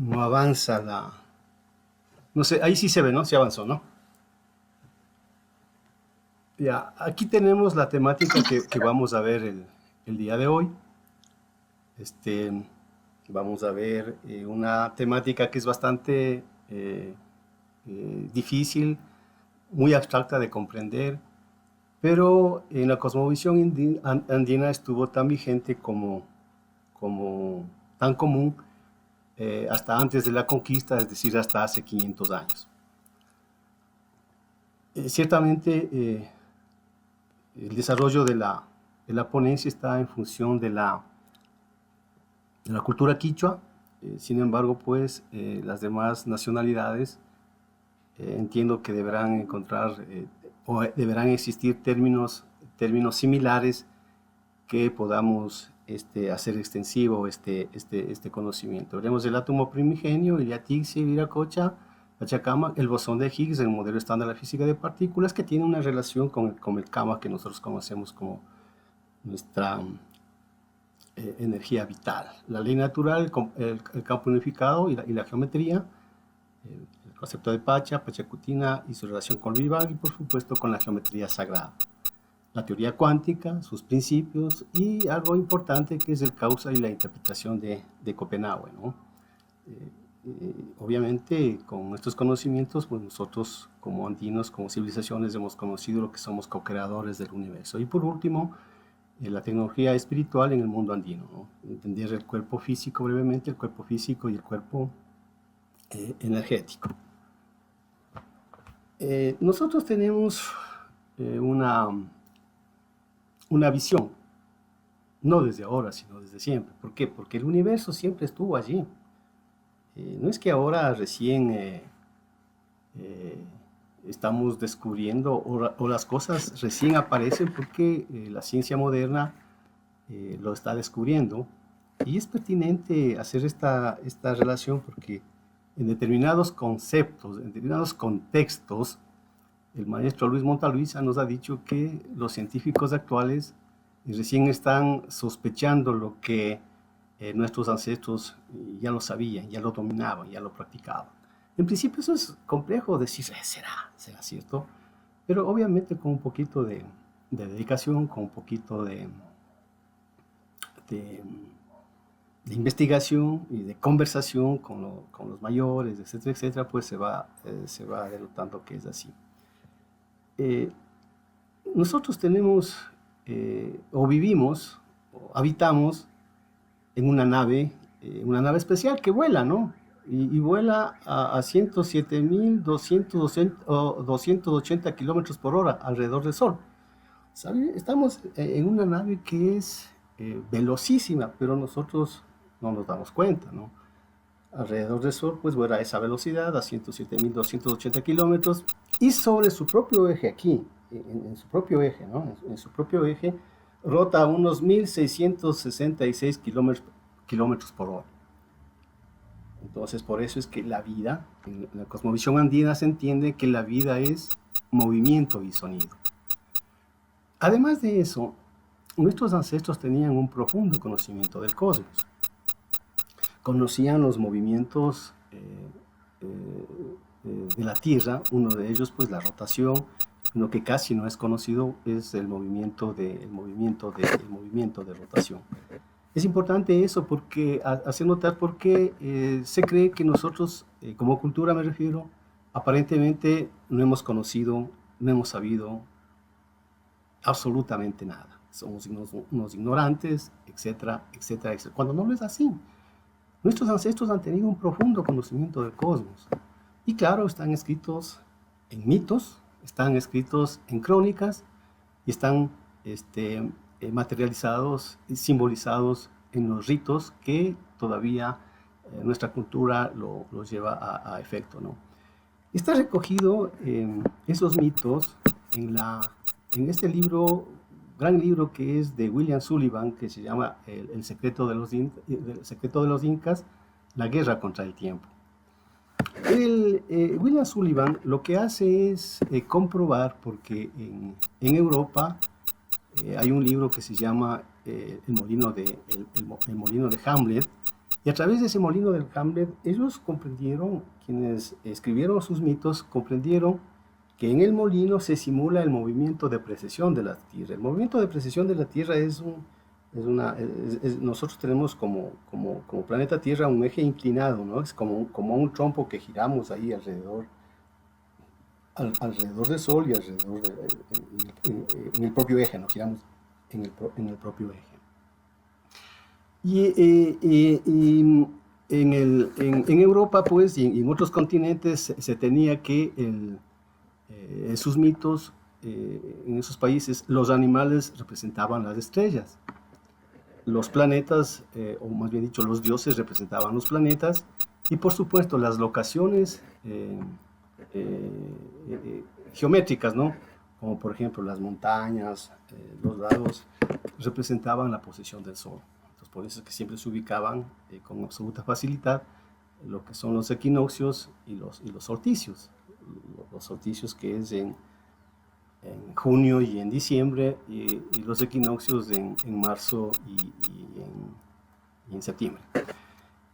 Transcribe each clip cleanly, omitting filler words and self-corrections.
No avanza la... No sé, ahí sí se ve, ¿no? Sí avanzó, ¿no? Ya, aquí tenemos la temática que vamos a ver el día de hoy. Este, vamos a ver una temática que es bastante difícil, muy abstracta de comprender, pero en la cosmovisión andina estuvo tan vigente como tan común hasta antes de la conquista, es decir, hasta hace 500 años. Ciertamente, el desarrollo de la ponencia está en función de la cultura quichua. Sin embargo, pues las demás nacionalidades entiendo que deberán encontrar o deberán existir términos similares que podamos hacer extensivo este conocimiento. Veremos el átomo primigenio, el Yatixia, Viracocha, Pachacama, el bosón de Higgs, el modelo estándar de la física de partículas, que tiene una relación con el Kama que nosotros conocemos como nuestra energía vital. La ley natural, el campo unificado y la geometría, el concepto de Pacha, Pachacutina y su relación con el Big Bang y por supuesto con la geometría sagrada. La teoría cuántica, sus principios y algo importante que es el causa y la interpretación de Copenhague, ¿no? Obviamente con estos conocimientos pues nosotros como andinos, como civilizaciones hemos conocido lo que somos co-creadores del universo. Y por último, la tecnología espiritual en el mundo andino, ¿no? Entender el cuerpo físico brevemente, el cuerpo físico y el cuerpo energético. Nosotros tenemos una visión, no desde ahora, sino desde siempre. ¿Por qué? Porque el universo siempre estuvo allí. No es que ahora recién eh, estamos descubriendo o las cosas recién aparecen porque la ciencia moderna lo está descubriendo. Y es pertinente hacer esta relación porque en determinados conceptos, en determinados contextos, el maestro Luis Montaluisa nos ha dicho que los científicos actuales recién están sospechando lo que nuestros ancestros ya lo sabían, ya lo dominaban, ya lo practicaban. En principio eso es complejo decir, será cierto, pero obviamente con un poquito de dedicación, con un poquito de, de investigación y de conversación con los mayores, etcétera, etcétera, pues se va denotando que es así. Eh, Nosotros tenemos o vivimos o habitamos en una nave especial que vuela, ¿no? Y vuela a 107.280 kilómetros por hora alrededor del Sol. ¿Sabe? Estamos en una nave que es velocísima, pero nosotros no nos damos cuenta, ¿no? Alrededor del Sol, pues vuela a esa velocidad, a 107.280 kilómetros, y sobre su propio eje aquí, en su propio eje, ¿no? En su propio eje, rota a unos 1.666 kilómetros por hora. Entonces, por eso es que la vida, en la cosmovisión andina se entiende que la vida es movimiento y sonido. Además de eso, nuestros ancestros tenían un profundo conocimiento del cosmos. Conocían los movimientos de la Tierra, uno de ellos pues la rotación, lo que casi no es conocido es el movimiento de rotación. Es importante eso porque hacer notar porque se cree que nosotros, como cultura me refiero, aparentemente no hemos conocido, no hemos sabido absolutamente nada. Somos unos ignorantes, etcétera, etcétera, etcétera. Cuando no es así. Nuestros ancestros han tenido un profundo conocimiento del cosmos. Y claro, están escritos en mitos, están escritos en crónicas y están materializados y simbolizados en los ritos que todavía nuestra cultura lo lleva a efecto, ¿no? Está recogido esos mitos en este libro, gran libro que es de William Sullivan, que se llama El secreto de los Incas, la guerra contra el tiempo. William Sullivan lo que hace es comprobar, porque en Europa hay un libro que se llama el molino de Hamlet, Y a través de ese molino del Hamlet, ellos comprendieron, quienes escribieron sus mitos, comprendieron que en el molino se simula el movimiento de precesión de la Tierra. El movimiento de precesión de la Tierra nosotros tenemos como planeta Tierra un eje inclinado, ¿no? Es como un trompo que giramos ahí alrededor del Sol y alrededor en el propio eje, ¿no? Giramos en el propio eje. Y en Europa, pues, y en otros continentes se tenía que en sus mitos, en esos países, los animales representaban las estrellas. Los planetas, o más bien dicho, los dioses representaban los planetas. Y por supuesto, las locaciones geométricas, ¿no? Como por ejemplo las montañas, los lados, representaban la posición del Sol. Entonces, por eso es que siempre se ubicaban con absoluta facilidad lo que son los equinoccios y los solsticios. Los solsticios que es en junio y en diciembre, y los equinoccios en marzo y en septiembre.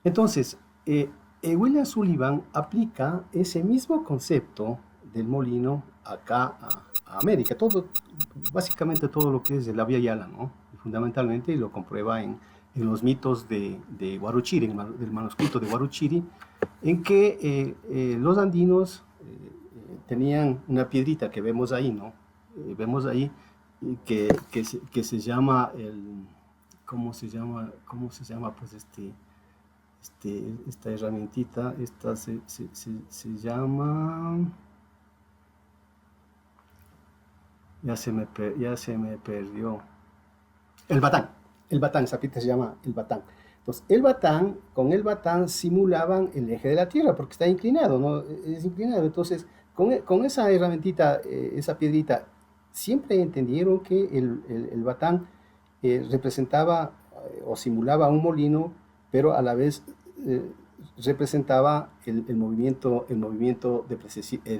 Entonces, William Sullivan aplica ese mismo concepto del molino acá a América, básicamente todo lo que es de la Via Yala, ¿no? Y fundamentalmente, y lo comprueba en los mitos de Huarochirí, del manuscrito de Huarochirí, en que los andinos tenían una piedrita que vemos ahí, ¿no? Vemos ahí que se llama ¿cómo se llama pues esta herramientita? Esta se llama, ya se me perdió, el batán, esa piedra se llama el batán. Entonces, con el batán simulaban el eje de la Tierra, porque está inclinado, ¿no? Es inclinado. Entonces, con esa herramientita, esa piedrita, siempre entendieron que el batán representaba o simulaba un molino, pero a la vez representaba el movimiento de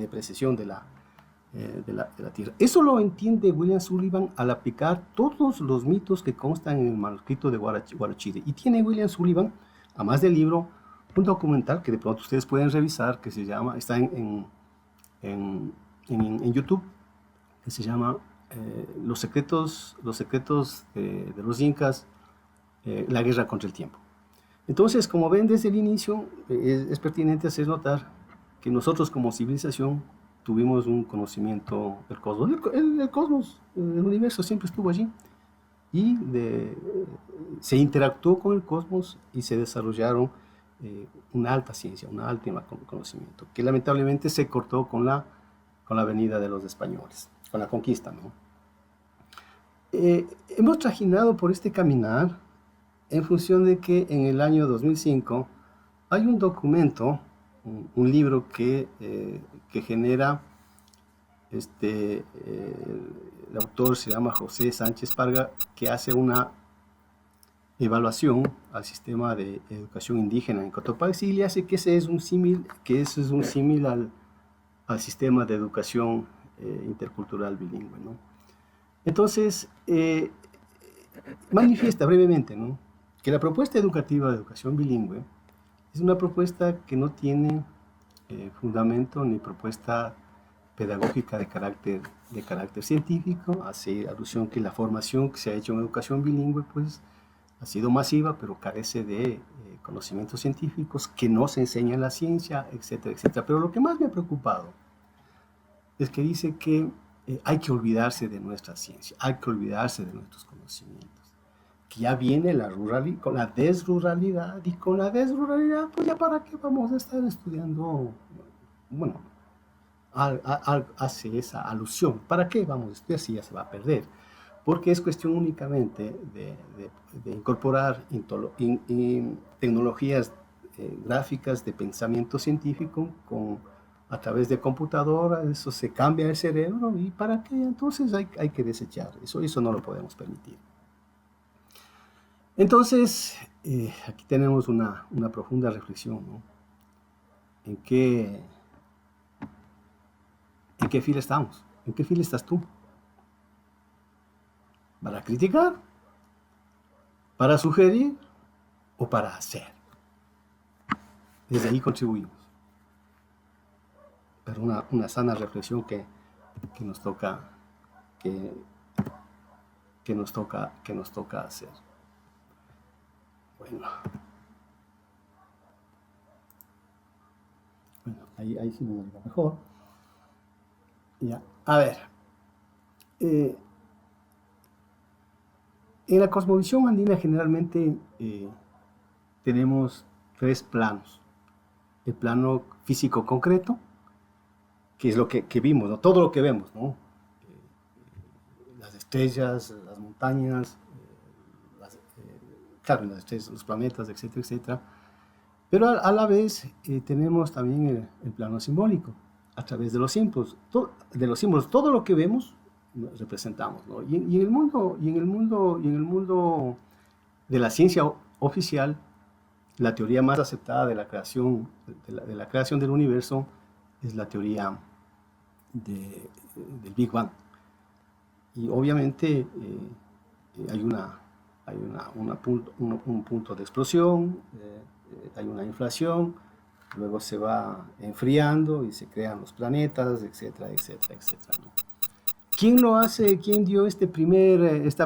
precesión de la Tierra. Eso lo entiende William Sullivan al aplicar todos los mitos que constan en el manuscrito de Huarochirí. Y tiene William Sullivan, además del libro, un documental que de pronto ustedes pueden revisar, que se llama, está en YouTube, que se llama Los secretos de los incas, la guerra contra el tiempo. Entonces, como ven desde el inicio, es pertinente hacer notar que nosotros como civilización tuvimos un conocimiento del cosmos. El cosmos, el universo siempre estuvo allí, y se interactuó con el cosmos y se desarrollaron una alta ciencia, un alto conocimiento, que lamentablemente se cortó con la venida de los españoles, con la conquista, ¿no? Hemos trajinado por este caminar en función de que en el año 2005 hay un documento, un libro que genera, el autor se llama José Sánchez Parga, que hace una evaluación al sistema de educación indígena en Cotopaxi, y le hace que ese es un símil al sistema de educación intercultural bilingüe, ¿no? Entonces, manifiesta brevemente, ¿no?, que la propuesta educativa de educación bilingüe es una propuesta que no tiene fundamento ni propuesta pedagógica de carácter científico. Hace alusión que la formación que se ha hecho en educación bilingüe pues ha sido masiva, pero carece de conocimientos científicos, que no se enseña en la ciencia, etcétera, etcétera. Pero lo que más me ha preocupado es que dice que hay que olvidarse de nuestra ciencia, hay que olvidarse de nuestros conocimientos, que ya viene con la desruralidad, y con la desruralidad, pues ya para qué vamos a estar estudiando. Bueno, hace esa alusión, ¿para qué vamos a estudiar si ya se va a perder? Porque es cuestión únicamente de incorporar tecnologías gráficas de pensamiento científico a través de computadoras. Eso se cambia el cerebro, y ¿para qué? Entonces hay que desechar eso no lo podemos permitir. Entonces, aquí tenemos una profunda reflexión, ¿no? ¿En qué fila estamos? ¿En qué fila estás tú? ¿Para criticar? ¿Para sugerir? ¿O para hacer? Desde ahí contribuimos. Pero una sana reflexión que nos toca, que, que nos toca hacer. Bueno, ahí sí me oigo mejor. Ya, a ver. En la cosmovisión andina generalmente tenemos tres planos. El plano físico concreto, que es lo que vimos, ¿no? Todo lo que vemos, ¿no? Las estrellas, las montañas, claro, las estrellas, los planetas, etcétera, etcétera. Pero a la vez tenemos también el plano simbólico, a través de los símbolos. Todo lo que vemos representamos, ¿no? Y en el mundo de la ciencia oficial, la teoría más aceptada de la creación, de la creación del universo es la teoría del Big Bang. Y obviamente hay un punto de explosión, hay una inflación, luego se va enfriando y se crean los planetas, etcétera, etcétera, etcétera, ¿no? ¿Quién lo hace? ¿Quién dio esta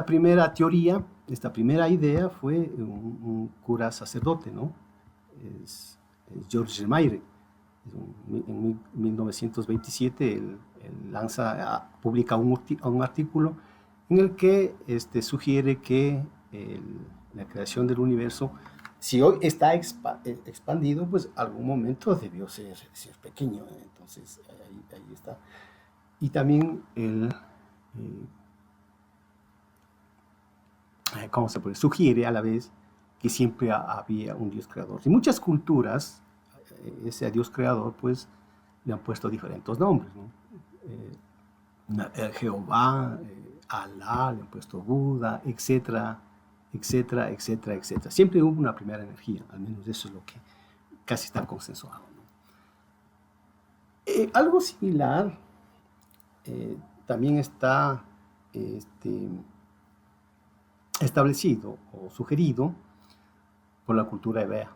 primera teoría, esta primera idea? Fue un cura sacerdote, ¿no? Es Georges Lemaire. En 1927 él publica un artículo en el que sugiere que la creación del universo, si hoy está expandido, pues algún momento debió ser pequeño. Entonces ahí está. Y también ¿cómo se puede? Sugiere a la vez que siempre había un Dios creador. Y muchas culturas, ese Dios creador, pues, le han puesto diferentes nombres, ¿no? Jehová, Alá, le han puesto Buda, etcétera, etcétera, etcétera, etcétera. Siempre hubo una primera energía, al menos eso es lo que casi está consensuado, ¿no? Algo similar también está establecido o sugerido por la cultura hebrea.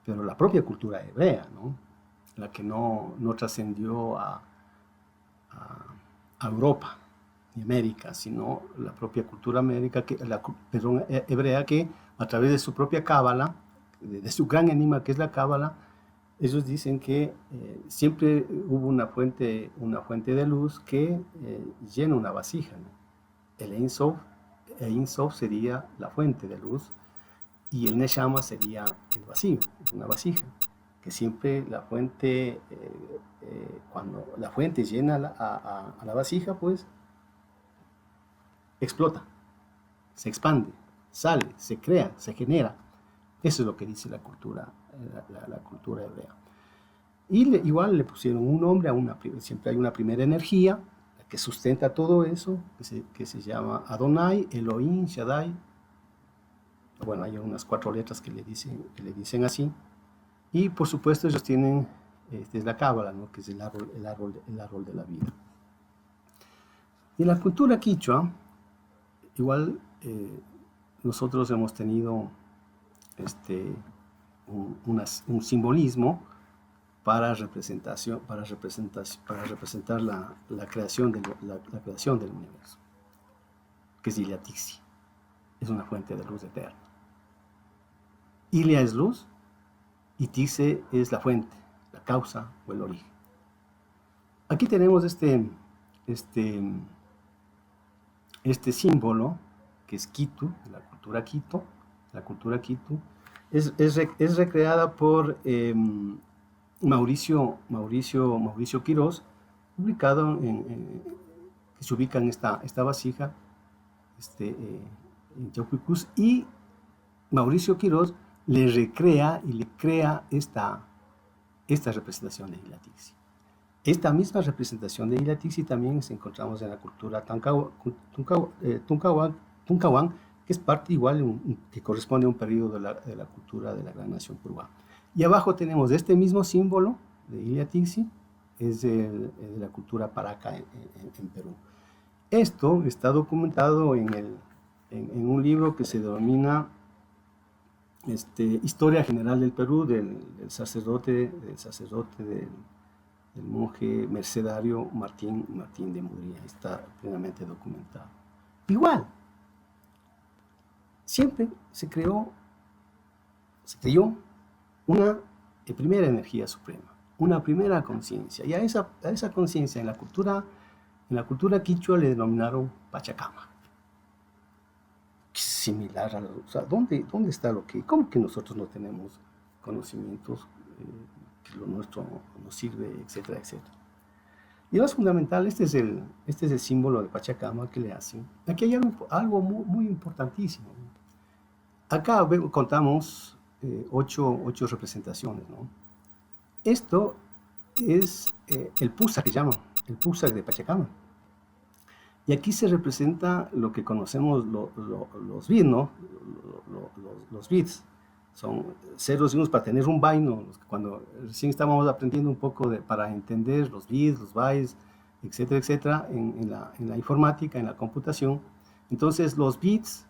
Pero la propia cultura hebrea, ¿no? La que no trascendió a Europa ni América, sino la propia cultura hebrea, que a través de su propia cábala, de su gran enigma que es la cábala, ellos dicen que siempre hubo una fuente de luz que llena una vasija, ¿no? El Ein Sof sería la fuente de luz y el Neshama sería el vacío, una vasija, que siempre la fuente, cuando la fuente llena a la vasija, pues explota, se expande, sale, se crea, se genera. Eso es lo que dice la cultura hebrea. Y igual le pusieron un nombre siempre hay una primera energía que sustenta todo eso, que se llama Adonai, Elohim, Shaddai. Bueno, hay unas 4 letras que le dicen así. Y por supuesto ellos tienen, es la cábala, ¿no? Que es el árbol de la vida. Y en la cultura quichua, igual nosotros hemos tenido un simbolismo para representar la creación del universo, que es Iliatixi. Es una fuente de luz eterna. Ilia es luz y Tixe es la fuente, la causa o el origen. Aquí tenemos este símbolo que es Kitu, la cultura Quito. La cultura Kitu es recreada por Mauricio Quirós, publicado que se ubica en esta vasija en Chauquicús, y Mauricio Quirós le recrea y le crea esta representación de Iliatixi. Esta misma representación de Iliatixi también se encontramos en la cultura Tuncahuán, que es parte igual, que corresponde a un periodo de la cultura de la gran nación Puruá. Y abajo tenemos este mismo símbolo de Iliatixi, es de la cultura Paraca en Perú. Esto está documentado en un libro que se denomina Historia general del Perú, del sacerdote, del monje mercedario Martín de Mudría. Está plenamente documentado. Igual, siempre se creyó una primera energía suprema, una primera conciencia. Y a esa conciencia en la cultura quichua le denominaron Pachacama. Similar a o sea, ¿dónde está cómo que nosotros no tenemos conocimientos, que lo nuestro nos sirve, etcétera, etcétera? Y lo más fundamental, este es el símbolo de Pachacama que le hacen. Aquí hay algo muy, muy importantísimo. Acá contamos 8 representaciones, ¿no? Esto es el Pusa que llaman, el Pusa de Pachacama. Y aquí se representa lo que conocemos los bits, ¿no? Los bits. Son ceros y unos para tener un byte, ¿no? Cuando recién estábamos aprendiendo un poco para entender los bits, los bytes, etcétera, etcétera, en la informática, en la computación. Entonces los bits,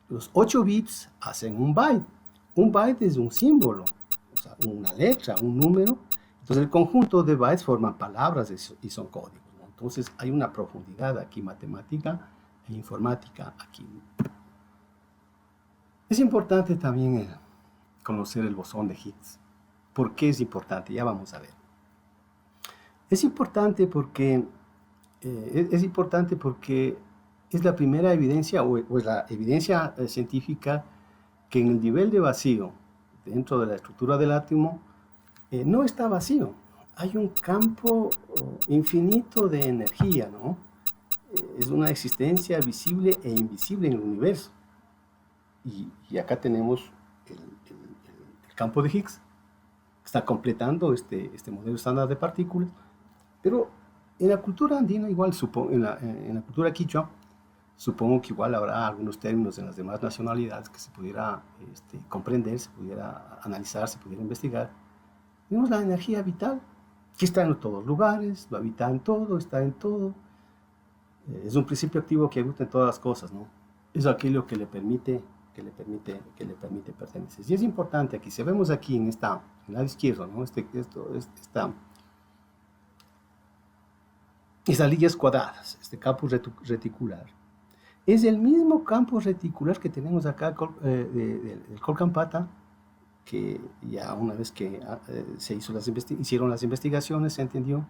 los 8 bits hacen un byte. Un byte es un símbolo, o sea, una letra, un número. Entonces el conjunto de bytes forman palabras y son códigos. Entonces hay una profundidad aquí matemática e informática aquí. Es importante también conocer el bosón de Higgs. ¿Por qué es importante? Ya vamos a ver. Es importante porque es la primera evidencia o es la evidencia científica que en el nivel de vacío dentro de la estructura del átomo no está vacío. Hay un campo infinito de energía, ¿no? Es una existencia visible e invisible en el universo. Y acá tenemos el campo de Higgs, que está completando este modelo estándar de partículas. Pero en la cultura andina, igual, en la cultura quichua, supongo que igual habrá algunos términos en las demás nacionalidades que se pudiera comprender, se pudiera analizar, se pudiera investigar. Tenemos la energía vital, que está en todos lugares, lo habita en todo, está en todo. Es un principio activo que habita en todas las cosas, ¿no? Es aquello que le permite pertenecer. Y es importante aquí, si vemos aquí en el lado izquierdo, ¿no? Estas líneas cuadradas, este campo reticular, es el mismo campo reticular que tenemos acá del Colcampata, que ya una vez que hicieron las investigaciones, se entendió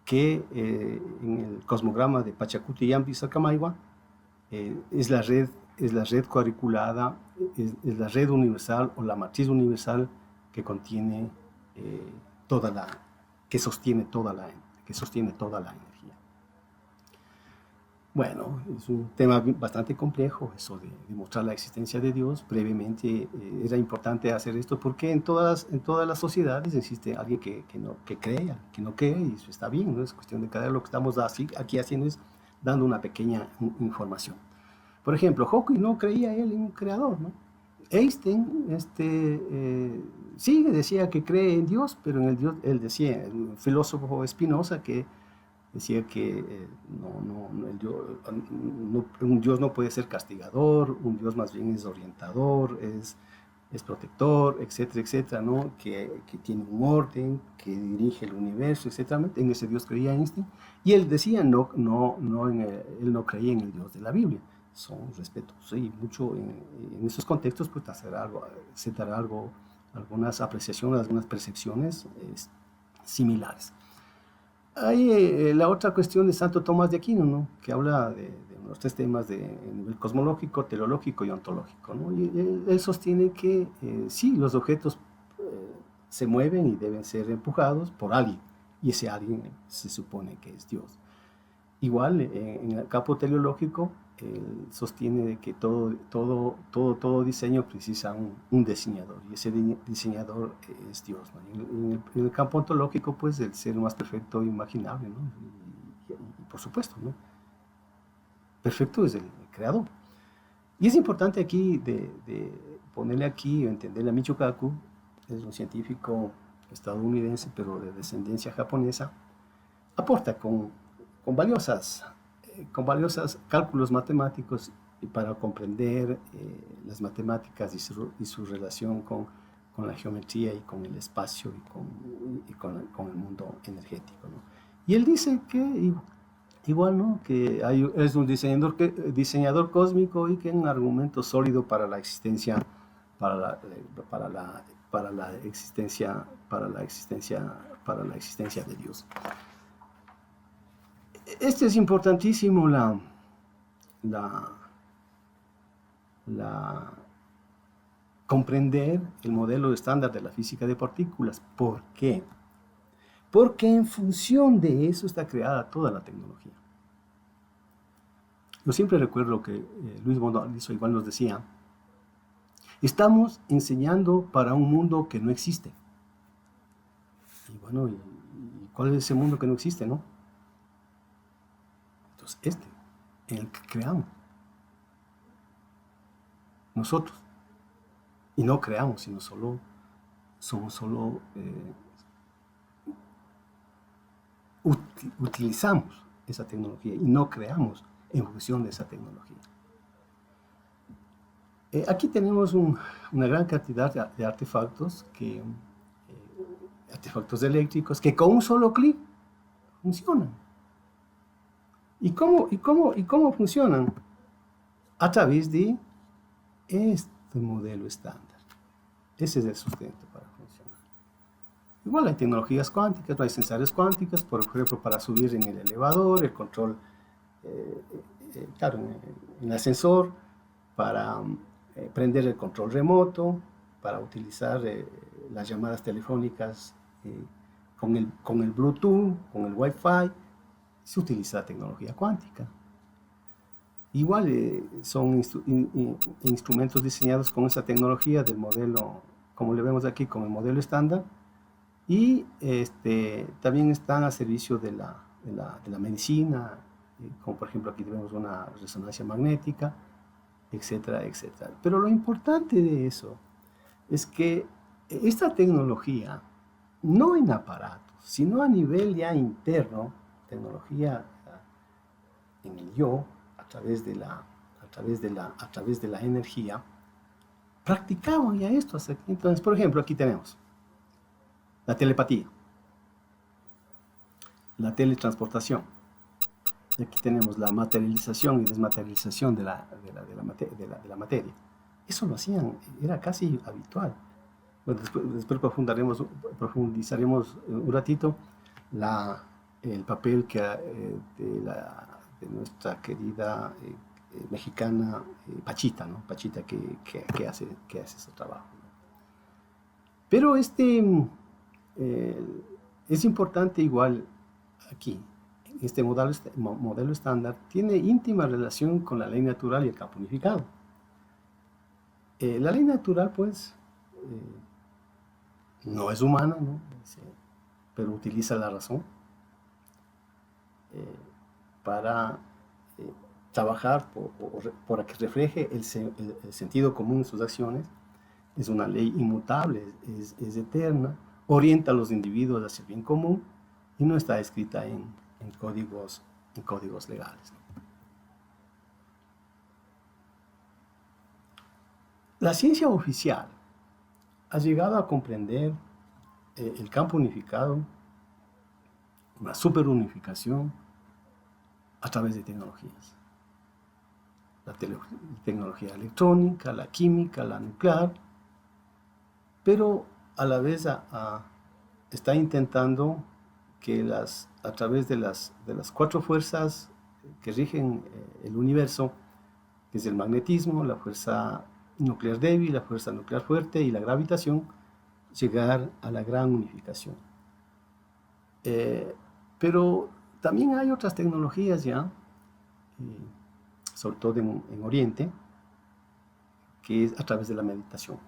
que en el cosmograma de Pachacuti y Ambi-Sacamaigua es la red cuadriculada, es la red universal o la matriz universal que contiene que sostiene toda la energía. Bueno, es un tema bastante complejo, eso de demostrar la existencia de Dios. Brevemente, era importante hacer esto porque en todas las sociedades existe alguien que cree, que no cree, y eso está bien, no es cuestión de creer. Lo que estamos aquí haciendo es dando una pequeña información. Por ejemplo, Hawking no creía él en un creador, ¿no? Einstein sí decía que cree en Dios, pero en el Dios, él decía, el filósofo Spinoza, que decía que un Dios no puede ser castigador, un Dios más bien es orientador, es protector, etcétera, etcétera, ¿no? Que tiene un orden, que dirige el universo, etcétera. En ese Dios creía Einstein. Y él decía, él no creía en el Dios de la Biblia. Son respetuosos y mucho en esos contextos, pues se dará algunas apreciaciones, algunas percepciones similares. Hay la otra cuestión de Santo Tomás de Aquino, ¿no? Que habla de los 3 temas de nivel cosmológico, teleológico y ontológico, ¿no? Y él sostiene que sí, los objetos se mueven y deben ser empujados por alguien, y ese alguien se supone que es Dios. Igual, en el campo teleológico, él sostiene de que todo diseño precisa un diseñador, y ese diseñador es Dios, ¿no? En el campo ontológico, pues, el ser más perfecto imaginable, ¿no? Y por supuesto, ¿no? Perfecto es el creador. Y es importante aquí de ponerle aquí, o entenderle a Michio Kaku, es un científico estadounidense, pero de descendencia japonesa, aporta con valiosos cálculos matemáticos para comprender las matemáticas y su relación con la geometría y con el espacio con el mundo energético, ¿no? Y él dice que igual, ¿no? Que es un diseñador cósmico y que es un argumento sólido para la existencia, para la, para la, para la existencia de Dios. Este es importantísimo la, comprender el modelo estándar de la física de partículas. ¿Por qué? Porque en función de eso está creada toda la tecnología. Yo siempre recuerdo que Luis Bonalizo igual nos decía, estamos enseñando para un mundo que no existe. Y bueno, ¿y cuál es ese mundo que no existe, no? Entonces, en el que creamos. Nosotros. Y no creamos, sino utilizamos esa tecnología y no creamos en función de esa tecnología. Aquí tenemos una gran cantidad de artefactos, artefactos eléctricos que con un solo clic funcionan. ¿Y cómo funcionan? A través de este modelo estándar. Ese es el sustento para funcionar. Igual hay tecnologías cuánticas, hay sensores cuánticos, por ejemplo, para subir en el elevador, el control, claro, en el ascensor, para prender el control remoto, para utilizar las llamadas telefónicas con el Bluetooth, con el Wi-Fi, se utiliza tecnología cuántica. Igual son instrumentos diseñados con esa tecnología del modelo, como le vemos aquí, con el modelo estándar, y también están a servicio de la medicina, como por ejemplo aquí tenemos una resonancia magnética, etcétera, etcétera. Pero lo importante de eso es que esta tecnología, no en aparatos, sino a nivel ya interno, tecnología en el yo, a través de la energía, practicaban ya esto. Entonces, por ejemplo, aquí tenemos la telepatía, la teletransportación. Y aquí tenemos la materialización y desmaterialización de la materia. Eso lo hacían, era casi habitual. Bueno, después profundizaremos un ratito el papel de nuestra querida mexicana Pachita, ¿no? Pachita que hace ese trabajo, ¿no? Pero es importante igual aquí, este modelo estándar tiene íntima relación con la ley natural y el campo unificado. La ley natural, pues, no es humana, ¿no? Pero utiliza la razón para trabajar para que refleje el sentido común en sus acciones. Es una ley inmutable, es eterna, orienta a los individuos hacia el bien común y no está escrita en códigos legales, ¿no? La ciencia oficial ha llegado a comprender el campo unificado, una superunificación, a través de tecnologías. La tecnología electrónica, la química, la nuclear, pero a la vez está intentando que a través de las 4 fuerzas que rigen el universo, que es el magnetismo, la fuerza nuclear débil, la fuerza nuclear fuerte y la gravitación, llegar a la gran unificación. Pero también hay otras tecnologías ya, sobre todo en Oriente, que es a través de la meditación.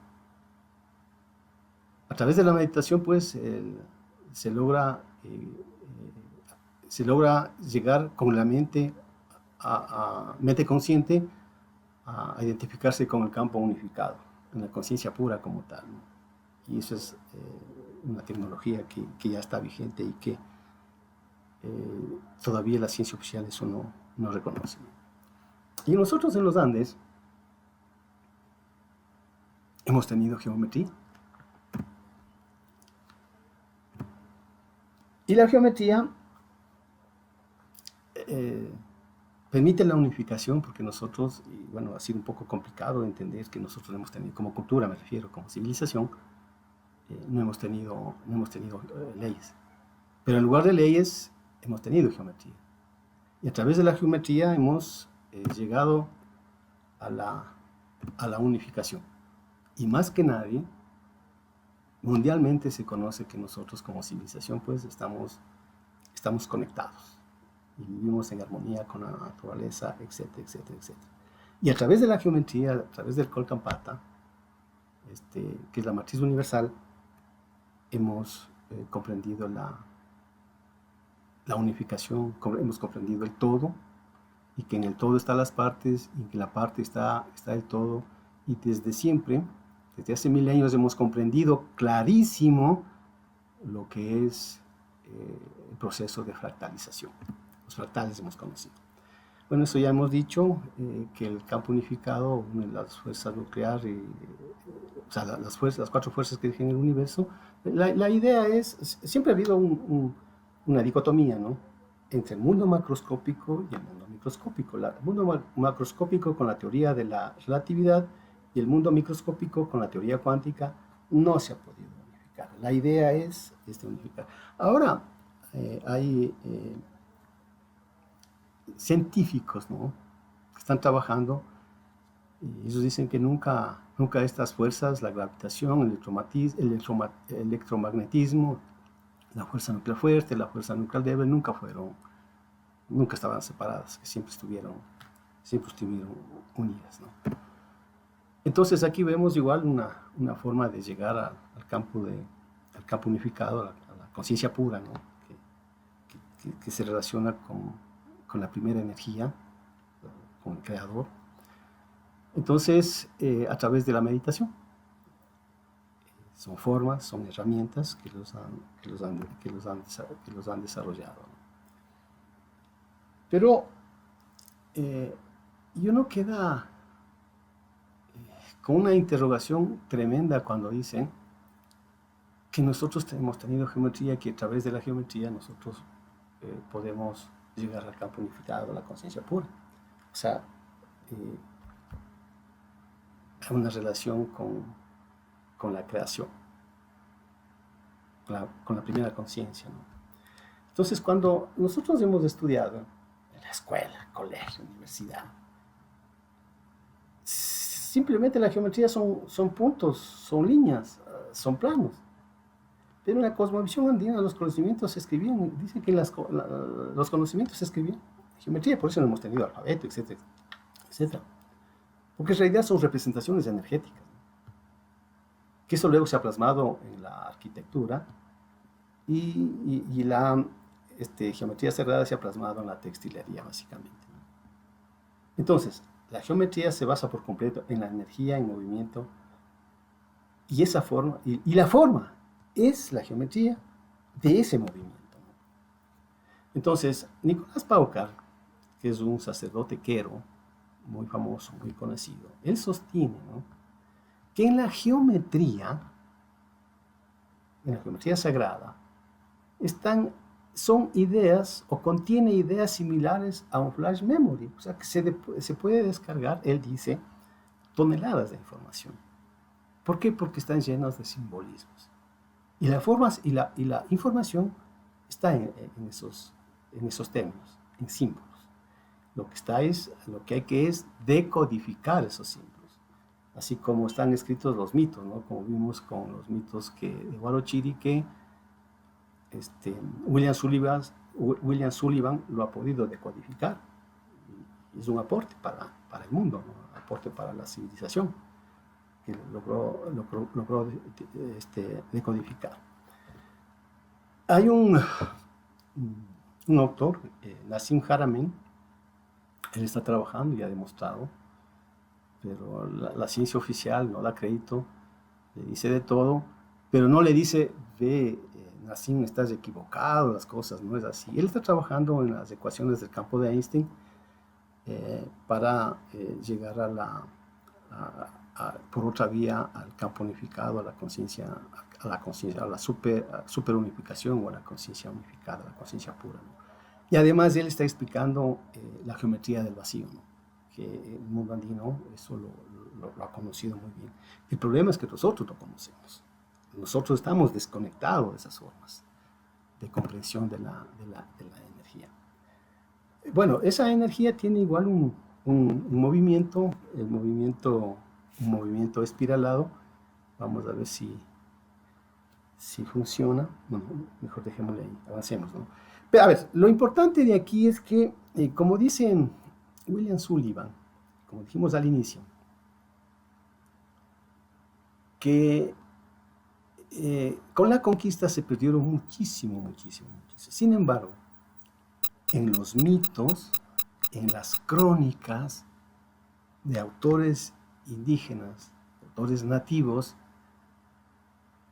A través de la meditación, pues, se logra llegar con la mente consciente a identificarse con el campo unificado, en la conciencia pura como tal, ¿no? Y eso es una tecnología que ya está vigente y que todavía la ciencia oficial eso no reconoce. Y nosotros en los Andes hemos tenido geometría. Y la geometría permite la unificación porque nosotros, y bueno, ha sido un poco complicado de entender que nosotros hemos tenido, como cultura me refiero, como civilización, no hemos tenido leyes. Pero en lugar de leyes, hemos tenido geometría. Y a través de la geometría hemos llegado a la unificación. Y más que nadie, mundialmente se conoce que nosotros como civilización pues estamos conectados y vivimos en armonía con la naturaleza, etcétera, etcétera, etcétera. Y a través de la geometría, a través del Kolkapata, que es la matriz universal, hemos comprendido la unificación, hemos comprendido el todo, y que en el todo están las partes, y que en la parte está el todo, y desde siempre, desde hace milenios, hemos comprendido clarísimo lo que es el proceso de fractalización. Los fractales hemos conocido. Bueno, eso ya hemos dicho, que el campo unificado, una de las fuerzas nucleares, o sea, las 4 fuerzas que rigen el universo, la idea es, siempre ha habido una dicotomía, ¿no?, entre el mundo macroscópico y el mundo microscópico. El mundo macroscópico con la teoría de la relatividad y el mundo microscópico con la teoría cuántica no se ha podido unificar. La idea es unificar. Ahora, hay científicos, ¿no?, que están trabajando, y ellos dicen que nunca estas fuerzas, la gravitación, el electromagnetismo, la fuerza nuclear fuerte, la fuerza nuclear débil, nunca estaban separadas, que siempre estuvieron unidas, ¿no? Entonces aquí vemos igual una forma de llegar al campo unificado, a la conciencia pura, ¿no?, que se relaciona con la primera energía, con el creador. Entonces, a través de la meditación, son formas, son herramientas que los han desarrollado. Pero y uno queda con una interrogación tremenda cuando dicen que nosotros hemos tenido geometría, que a través de la geometría nosotros podemos llegar al campo unificado, a la conciencia pura. O sea, hay una relación con la creación, con la primera conciencia, ¿no? Entonces, cuando nosotros hemos estudiado en la escuela, colegio, universidad, simplemente la geometría son puntos, son líneas, son planos. Pero en la cosmovisión andina los conocimientos se escribían, dicen que los conocimientos se escribían en geometría, por eso no hemos tenido alfabeto, etcétera, etcétera. Porque en realidad son representaciones energéticas, ¿no?, que eso luego se ha plasmado en la arquitectura, y la geometría sagrada se ha plasmado en la textilería, básicamente, ¿no? Entonces, la geometría se basa por completo en la energía en movimiento, y esa forma, y la forma es la geometría de ese movimiento, ¿no? Entonces, Nicolás Paucar, que es un sacerdote quero, muy famoso, muy conocido, él sostiene, ¿no?, que en la geometría sagrada, son ideas o contiene ideas similares a un flash memory, o sea que se puede descargar, él dice, toneladas de información. ¿Por qué? Porque están llenas de simbolismos. Y la información está en esos términos, en símbolos. Lo que hay que es decodificar esos símbolos. Así como están escritos los mitos, ¿no?, como vimos con los mitos de Huarochiri, que William Sullivan lo ha podido decodificar. Y es un aporte para el mundo, ¿no?, un aporte para la civilización, que logró decodificar. Hay un autor, Nassim Haramein, él está trabajando y ha demostrado, pero la ciencia oficial no da crédito, le dice de todo, pero no le dice, Nassim, estás equivocado, las cosas no es así. Él está trabajando en las ecuaciones del campo de Einstein, para llegar por otra vía al campo unificado, a la conciencia, a la superunificación o a la conciencia unificada, a la conciencia pura, ¿no? Y además él está explicando la geometría del vacío, ¿no? Que el mundo andino eso lo ha conocido muy bien. El problema es que nosotros lo conocemos. Nosotros estamos desconectados de esas formas de comprensión de la energía. Bueno, esa energía tiene igual un movimiento, un movimiento espiralado. Vamos a ver si funciona. Bueno, mejor dejémosle ahí, avancemos, ¿no? Pero a ver, lo importante de aquí es que, como dice William Sullivan, como dijimos al inicio, que con la conquista se perdieron muchísimo. Sin embargo, en los mitos, en las crónicas de autores indígenas, autores nativos,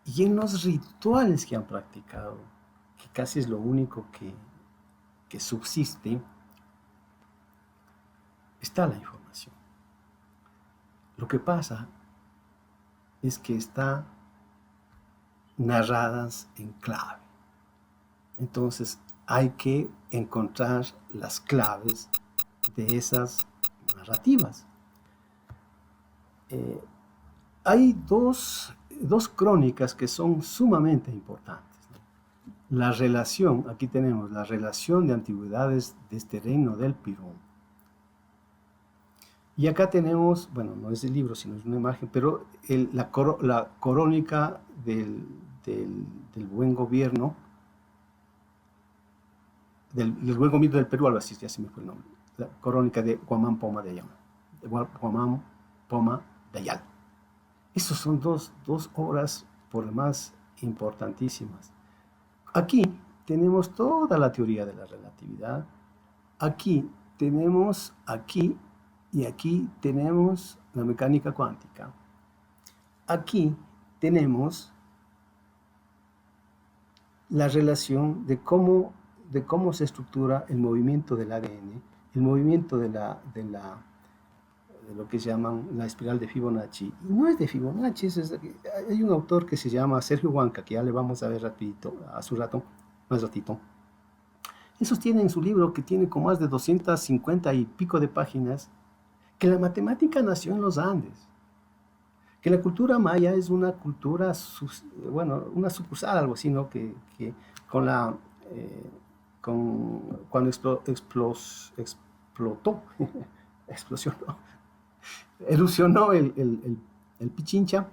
y en los rituales que han practicado, que casi es lo único que subsiste, está la información. Lo que pasa es que está narradas en clave. Entonces hay que encontrar las claves de esas narrativas. Hay dos crónicas que son sumamente importantes, ¿no? La relación, aquí tenemos la relación de antigüedades de este reino del Pirún. Y acá tenemos, bueno, no es el libro, sino es una imagen, pero la crónica del buen gobierno, del buen gobierno del Perú, algo así, ya se me fue el nombre. La crónica de Guamán Poma de Ayala. Guamán Poma de Ayala. Esas son dos obras por demás importantísimas. Aquí tenemos toda la teoría de la relatividad. Aquí tenemos, aquí tenemos la mecánica cuántica. Aquí tenemos la relación de cómo se estructura el movimiento del ADN, el movimiento de lo que llaman la espiral de Fibonacci. Y no es de Fibonacci, hay un autor que se llama Sergio Huanca, que ya le vamos a ver más ratito. Esos tienen en su libro, que tiene como más de 250 y pico de páginas, que la matemática nació en los Andes, que la cultura maya es una cultura, una sucursal, algo así, ¿no? Que con cuando explotó, explosionó, erosionó el Pichincha,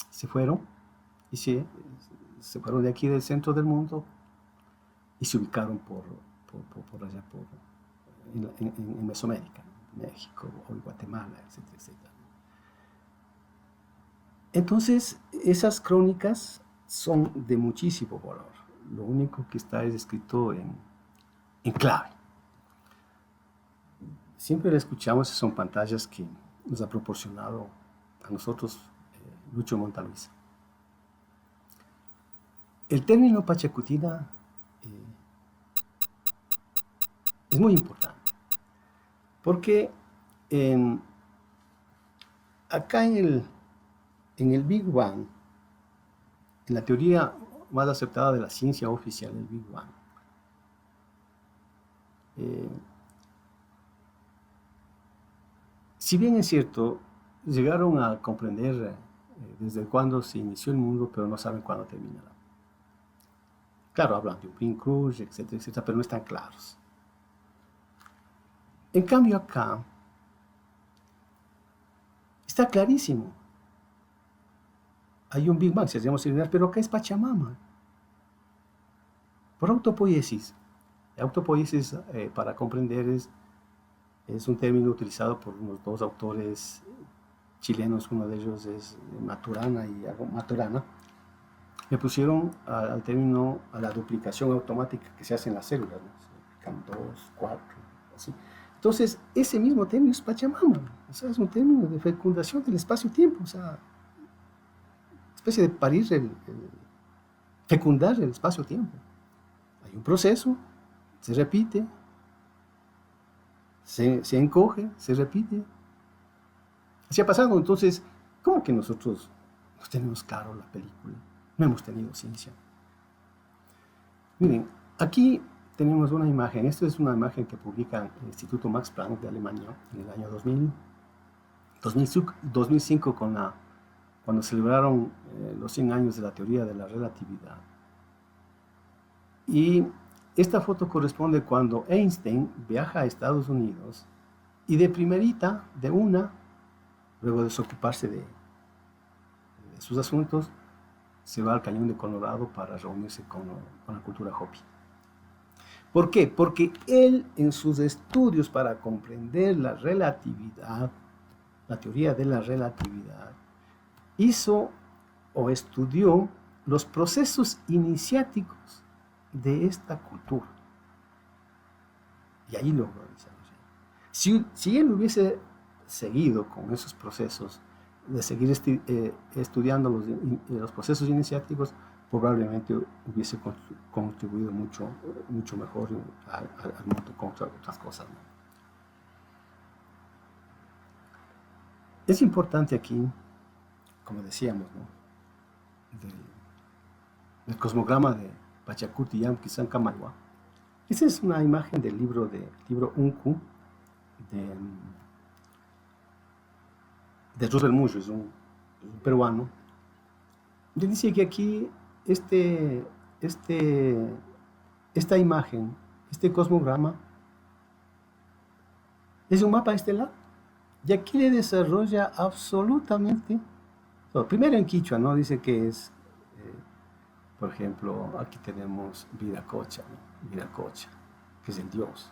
se fueron, y se fueron de aquí del centro del mundo y se ubicaron por allá, en Mesoamérica, México, hoy Guatemala, etcétera. Entonces, esas crónicas son de muchísimo valor. Lo único que está es escrito en clave. Siempre la escuchamos, son pantallas que nos ha proporcionado a nosotros Lucho Montaluisa. El término Pachacutina es muy importante, porque acá en el Big Bang, en la teoría más aceptada de la ciencia oficial, el Big Bang, si bien es cierto, llegaron a comprender desde cuándo se inició el mundo, pero no saben cuándo terminará. Claro, hablan de un Pin Cruz, etcétera, pero no están claros. En cambio acá está clarísimo. Hay un Big Bang, si hacemos similar, pero acá es Pachamama. Por autopoiesis. Autopoiesis, para comprender, es un término utilizado por unos dos autores chilenos, uno de ellos es Maturana y Maturana. Le pusieron al término a la duplicación automática que se hace en las células, ¿no? Se duplican 2, 4, así. Entonces, ese mismo término es Pachamama, o sea, es un término de fecundación del espacio-tiempo, o sea, especie de parir, fecundar el espacio-tiempo. Hay un proceso, se repite, se encoge, se repite. Así ha pasado. Entonces, ¿cómo que nosotros no tenemos claro la película? No hemos tenido ciencia. Miren, aquí tenemos una imagen. Esta es una imagen que publica el Instituto Max Planck de Alemania en el año 2005 cuando celebraron los 100 años de la teoría de la relatividad. Y esta foto corresponde cuando Einstein viaja a Estados Unidos y de primerita, luego de desocuparse de sus asuntos, se va al Cañón de Colorado para reunirse con la cultura Hopi. ¿Por qué? Porque él, en sus estudios para comprender la relatividad, la teoría de la relatividad, hizo o estudió los procesos iniciáticos de esta cultura. Y ahí logró desarrollar. Si él hubiese seguido con esos procesos, de seguir estudiando los procesos iniciáticos, probablemente hubiese contribuido mucho mejor al mundo con otras cosas, ¿no? Es importante aquí, como decíamos, ¿no?, del cosmograma de Pachacuti Yamki Camayua. Esa es una imagen del libro Unku de Rosel Mucho, es un peruano. Y dice que aquí esta imagen, este cosmograma, es un mapa estelar. Y aquí le desarrolla absolutamente todo. Primero en quichua, ¿no? Dice que es, por ejemplo, aquí tenemos Viracocha, ¿no? Viracocha, que es el dios,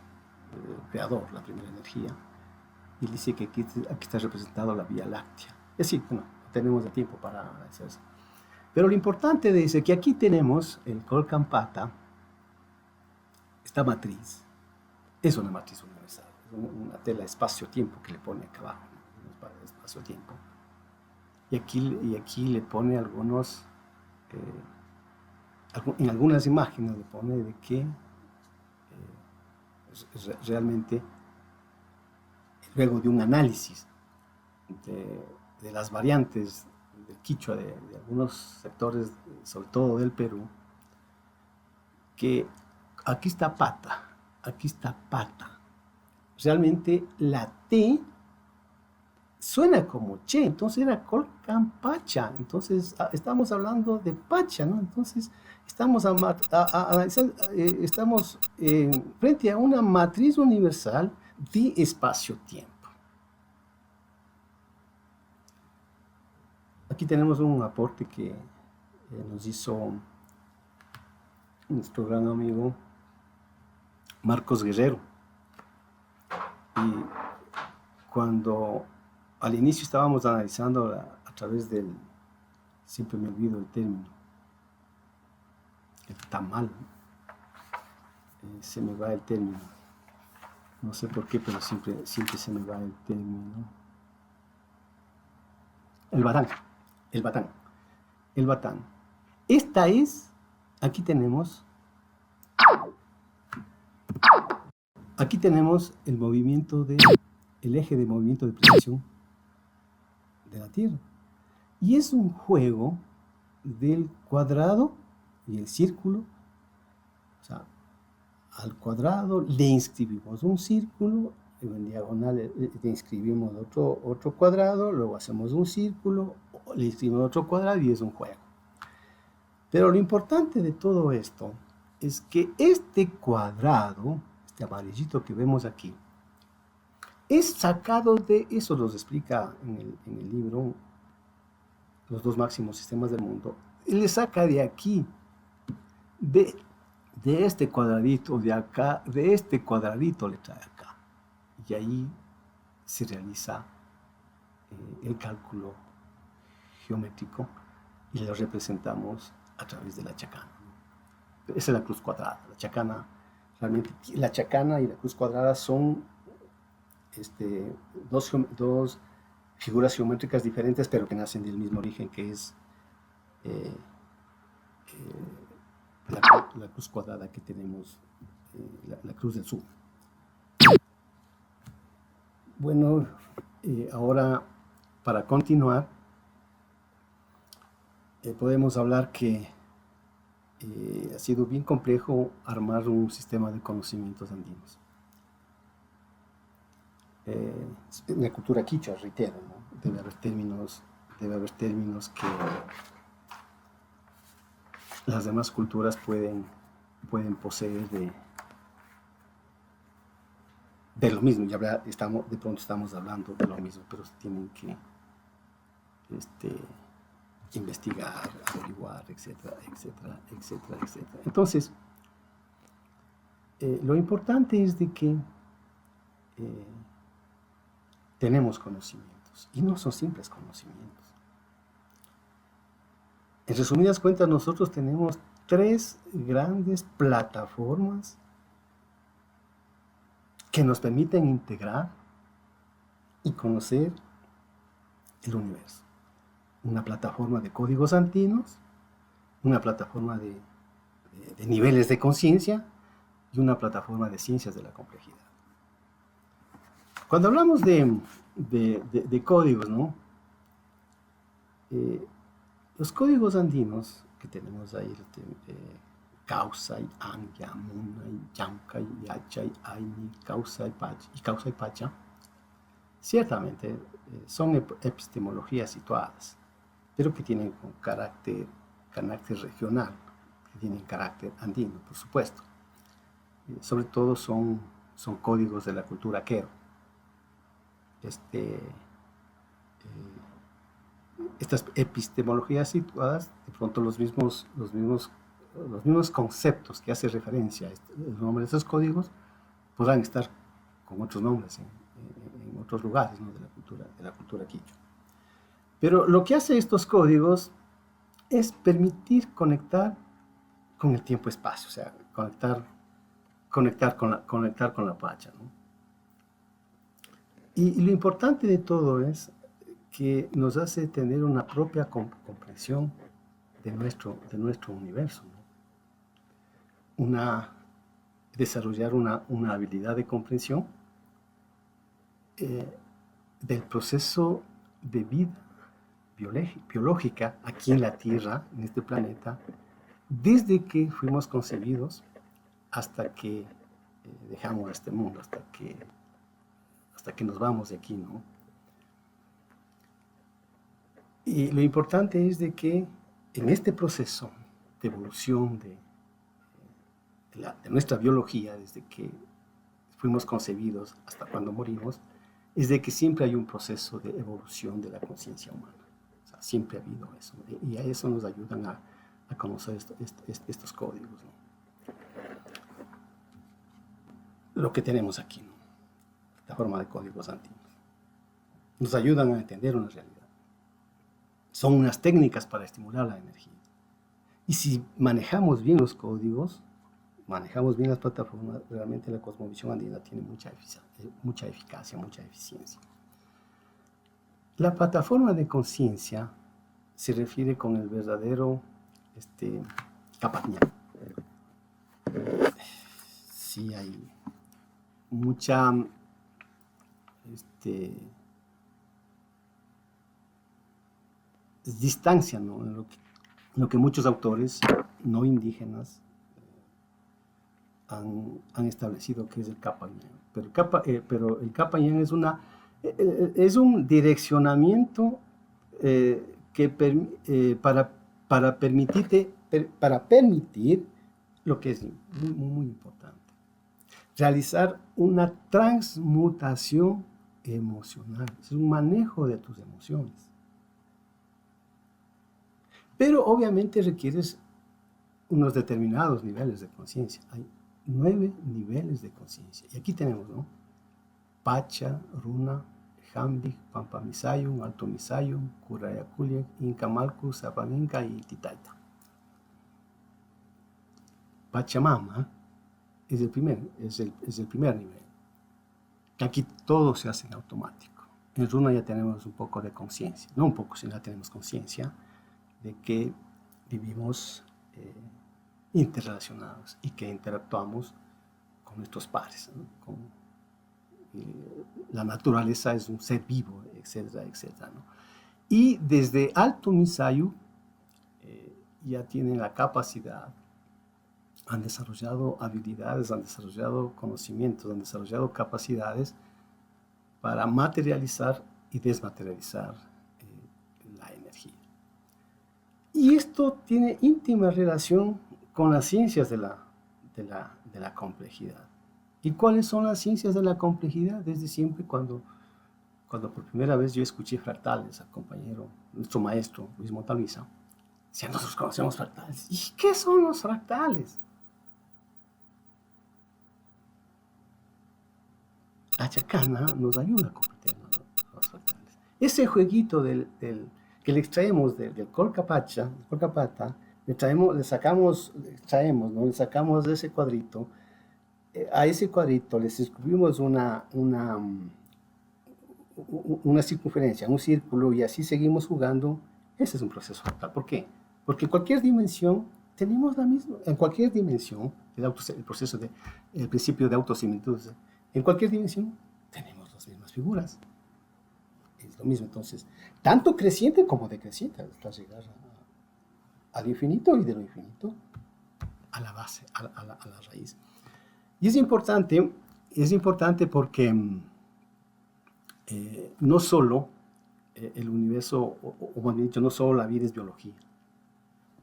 el creador, la primera energía. Y dice que aquí está representado la Vía Láctea. Es decir, no tenemos el tiempo para hacer eso. Pero lo importante dice que aquí tenemos el Colcampata, esta matriz, es una matriz universal, es una tela espacio-tiempo que le pone acá abajo, ¿no? Espacio-tiempo. Y aquí le pone algunos, en algunas imágenes le pone de que realmente, luego de un análisis de las variantes del quichua de algunos sectores, sobre todo del Perú, que aquí está pata, aquí está pata. Realmente la T suena como che, entonces era Colcampacha, entonces estamos hablando de Pacha, ¿no? Entonces estamos frente a una matriz universal de espacio-tiempo. Aquí tenemos un aporte que nos hizo nuestro gran amigo Marcos Guerrero. Y cuando al inicio estábamos analizando a través del, siempre me olvido el término, el tamal, se me va el término, no sé por qué, pero siempre se me va el término, el batán. Esta es, aquí tenemos el movimiento el eje de movimiento de precesión de la Tierra. Y es un juego del cuadrado y el círculo. O sea, al cuadrado le inscribimos un círculo, en diagonal le inscribimos otro cuadrado, luego hacemos un círculo, le inscribimos otro cuadrado y es un juego. Pero lo importante de todo esto es que este cuadrado, este amarillito que vemos aquí, es sacado de, eso los explica en el libro Los dos máximos sistemas del mundo, él le saca de aquí, de este cuadradito de acá, de este cuadradito le trae acá. Y ahí se realiza el cálculo geométrico y lo representamos a través de la chacana. Esa es la cruz cuadrada. La chacana, realmente, la chacana y la cruz cuadrada son dos figuras geométricas diferentes, pero que nacen del mismo origen, que es la cruz cuadrada que tenemos, la cruz del sur. Bueno, ahora para continuar, podemos hablar que ha sido bien complejo armar un sistema de conocimientos andinos. En la cultura quichua, reitero, ¿no? Debe haber términos que las demás culturas pueden poseer de lo mismo. Ya de pronto estamos hablando de lo mismo, pero se tienen que investigar, averiguar, etcétera, etcétera, etcétera, etcétera. Entonces, lo importante es de que tenemos conocimientos, y no son simples conocimientos. En resumidas cuentas, nosotros tenemos 3 grandes plataformas que nos permiten integrar y conocer el universo. Una plataforma de códigos andinos, una plataforma de niveles de conciencia y una plataforma de ciencias de la complejidad. Cuando hablamos de códigos, ¿no? Los códigos andinos que tenemos ahí, Causay, Anya, Munay, Yankay, Yachay, Aini, Causay, Pacha, ciertamente son epistemologías situadas, pero que tienen un carácter regional, que tienen carácter andino, por supuesto. Sobre todo son códigos de la cultura quero. Estas epistemologías situadas, de pronto los mismos conceptos que hace referencia a los nombres de esos códigos podrán estar con otros nombres en otros lugares, ¿no? de la cultura quichua. Pero lo que hace estos códigos es permitir conectar con el tiempo-espacio, o sea, conectar con la Pacha, ¿no? Y lo importante de todo es que nos hace tener una propia comprensión de nuestro universo, ¿no? Desarrollar una habilidad de comprensión del proceso de vida biológica aquí en la Tierra, en este planeta, desde que fuimos concebidos hasta que dejamos este mundo, hasta que nos vamos de aquí, ¿no? Y lo importante es de que en este proceso de evolución de nuestra biología, desde que fuimos concebidos hasta cuando morimos, es de que siempre hay un proceso de evolución de la conciencia humana. O sea, siempre ha habido eso. Y a eso nos ayudan a conocer estos códigos, ¿no? Lo que tenemos aquí, ¿no? La forma de códigos andinos. Nos ayudan a entender una realidad. Son unas técnicas para estimular la energía. Y si manejamos bien los códigos, manejamos bien las plataformas, realmente la cosmovisión andina tiene mucha eficacia, mucha eficiencia. La plataforma de conciencia se refiere con el verdadero Capañán. Sí hay mucha distancia, ¿no? En lo que muchos autores no indígenas han establecido que es el Capañán. Pero el Capañán es un direccionamiento para permitir lo que es muy, muy importante, realizar una transmutación emocional, es un manejo de tus emociones. Pero obviamente requieres unos determinados niveles de conciencia. Hay 9 niveles de conciencia. Y aquí tenemos, ¿no? Pacha, Runa, Jambi, Pampamisayum, Alto Misayum, Curayaculiac, Incamalcu, Zapaninca y Titaita. Pachamama es el primer nivel. Aquí todo se hace en automático. En Runa ya tenemos un poco de conciencia, no un poco, sino ya tenemos conciencia de que vivimos interrelacionados y que interactuamos con nuestros pares, ¿no? la naturaleza es un ser vivo, etcétera, etcétera, ¿no? Y desde Alto Misayu ya tienen la capacidad, han desarrollado habilidades, han desarrollado conocimientos, han desarrollado capacidades para materializar y desmaterializar la energía. Y esto tiene íntima relación con las ciencias de la complejidad. ¿Y cuáles son las ciencias de la complejidad? Desde siempre, cuando por primera vez yo escuché fractales al compañero, nuestro maestro Luis Montalviza, decía, nosotros conocemos fractales. ¿Y qué son los fractales? La chacana nos ayuda a comprender los fractales. Ese jueguito que le extraemos del Colcapata, le sacamos de ese cuadrito, a ese cuadrito les escribimos una circunferencia, un círculo, y así seguimos jugando. Ese es un proceso fractal. ¿Por qué? Porque en cualquier dimensión tenemos la misma, en cualquier dimensión, el principio de autosimilitud, en cualquier dimensión tenemos las mismas figuras. Es lo mismo, entonces, tanto creciente como decreciente, hasta llegar al infinito, y de lo infinito a la base, a la raíz. Y es importante porque no solo el universo, o más bien dicho, no solo la vida es biología,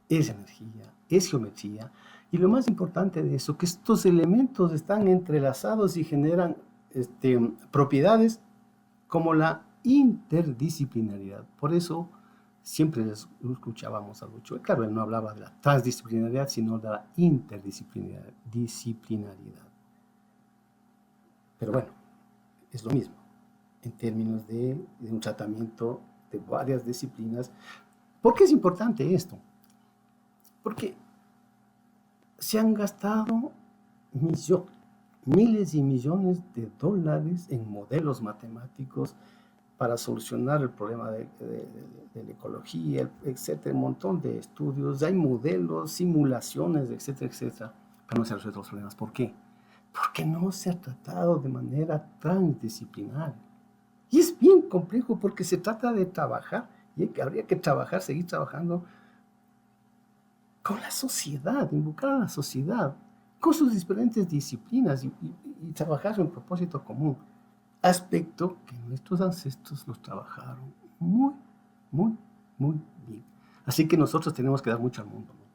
es energía, es geometría, y lo más importante de eso, que estos elementos están entrelazados y generan propiedades como la interdisciplinaridad. Por eso siempre lo escuchábamos a Lucho. Claro, él no hablaba de la transdisciplinaridad, sino de la interdisciplinaridad. Pero bueno, es lo mismo en términos de un tratamiento de varias disciplinas. ¿Por qué es importante esto? Porque se han gastado miles y millones de dólares en modelos matemáticos para solucionar el problema de la ecología, etcétera, un montón de estudios, hay modelos, simulaciones, etcétera, etcétera, pero no se han resuelto los problemas. ¿Por qué? Porque no se ha tratado de manera transdisciplinar. Y es bien complejo porque se trata de trabajar, y habría que trabajar, seguir trabajando con la sociedad, involucrar a la sociedad, con sus diferentes disciplinas y trabajar en un propósito común. Aspecto que nuestros ancestros los trabajaron muy, muy, muy bien. Así que nosotros tenemos que dar mucho al mundo, ¿no?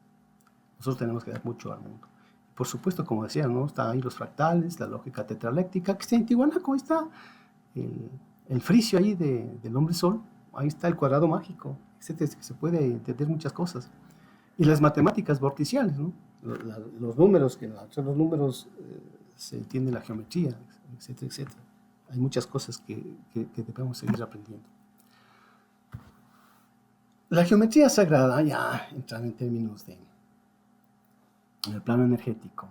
Nosotros tenemos que dar mucho al mundo. Por supuesto, como decía, ¿no? Están ahí los fractales, la lógica tetraléctica, que está en Tiwanaku, ahí está el fricio ahí del hombre sol, ahí está el cuadrado mágico, etcétera, que se puede entender muchas cosas. Y las matemáticas vorticiales, ¿no? Los números, que son los números, se entiende la geometría, etcétera, etcétera. Hay muchas cosas que debemos seguir aprendiendo. La geometría sagrada, ya entrando en términos en el plano energético,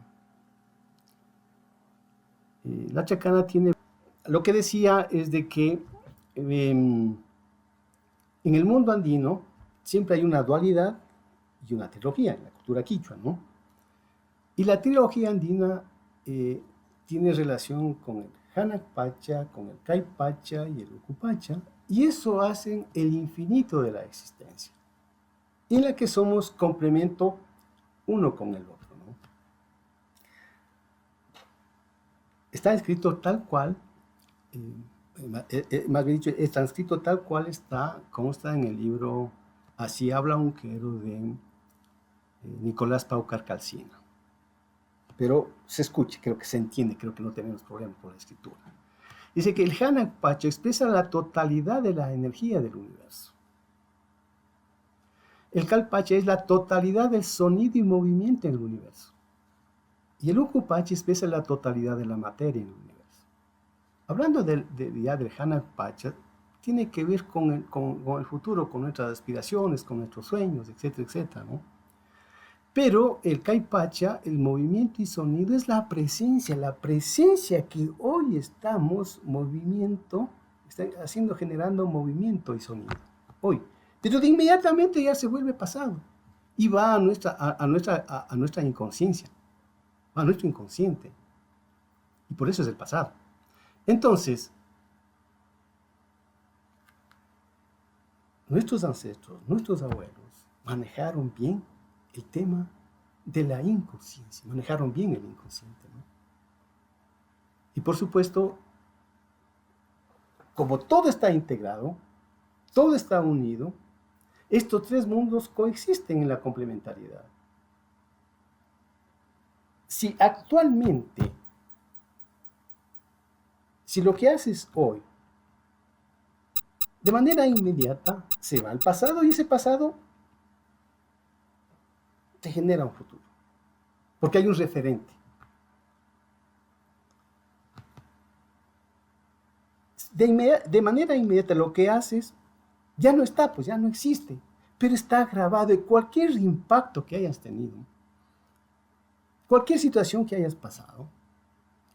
la chacana tiene, lo que decía es de que en el mundo andino siempre hay una dualidad y una trilogía, en la cultura quichua, ¿no? Y la trilogía andina tiene relación con el Hanakpacha, con el Caipacha y el Ucupacha, y eso hacen el infinito de la existencia, en la que somos complemento uno con el otro, ¿no? Está escrito tal cual, más bien dicho, está escrito tal cual consta en el libro Así habla un quero de Nicolás Paucar Calcina. Pero se escucha, creo que se entiende, creo que no tenemos problema por la escritura. Dice que el Hanakpacha expresa la totalidad de la energía del universo. El Kalpacha es la totalidad del sonido y movimiento en el universo. Y el Ucupacha expresa la totalidad de la materia en el universo. Hablando del Hanakpacha, tiene que ver con el futuro, con nuestras aspiraciones, con nuestros sueños, etcétera, etcétera, ¿no? Pero el Caipacha, el movimiento y sonido, es la presencia que hoy estamos generando movimiento y sonido. Hoy. Pero de inmediatamente ya se vuelve pasado y va a nuestra inconsciencia, va a nuestro inconsciente. Y por eso es el pasado. Entonces, nuestros ancestros, nuestros abuelos, manejaron bien el tema de la inconsciencia, manejaron bien el inconsciente, ¿no? Y por supuesto, como todo está integrado, todo está unido, estos tres mundos coexisten en la complementariedad. Si actualmente, si lo que haces hoy, de manera inmediata, se va al pasado y ese pasado te genera un futuro, porque hay un referente. De manera inmediata lo que haces ya no está, pues ya no existe, pero está grabado en cualquier impacto que hayas tenido, cualquier situación que hayas pasado.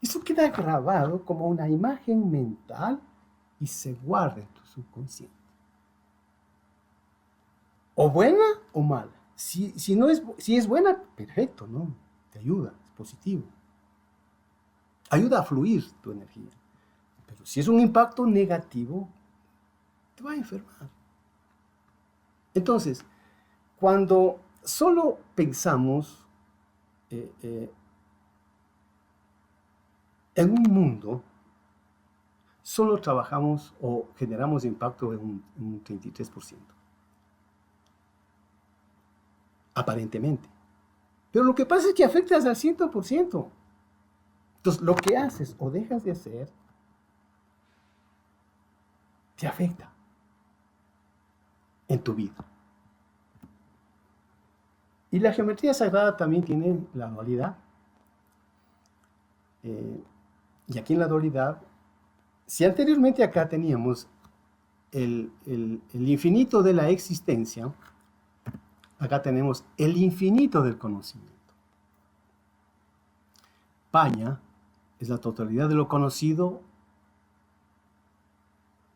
Eso queda grabado como una imagen mental y se guarda en tu subconsciente. O buena o mala. Si es buena, perfecto, ¿no? Te ayuda, es positivo. Ayuda a fluir tu energía. Pero si es un impacto negativo, te va a enfermar. Entonces, cuando solo pensamos en un mundo, solo trabajamos o generamos impacto en un 33%. Aparentemente. Pero lo que pasa es que afectas al 100%. Entonces, lo que haces o dejas de hacer, te afecta en tu vida. Y la geometría sagrada también tiene la dualidad. Y aquí en la dualidad, si anteriormente acá teníamos el infinito de la existencia, acá tenemos el infinito del conocimiento. Paña es la totalidad de lo conocido.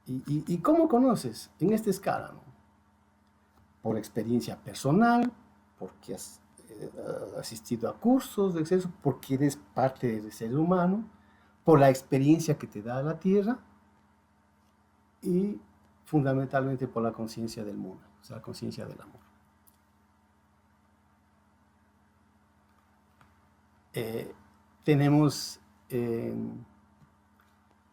¿Y cómo conoces? En esta escala, ¿no? Por experiencia personal, porque has asistido a cursos de acceso, porque eres parte del ser humano, por la experiencia que te da la Tierra y fundamentalmente por la conciencia del mundo, o sea, la conciencia del amor. Tenemos en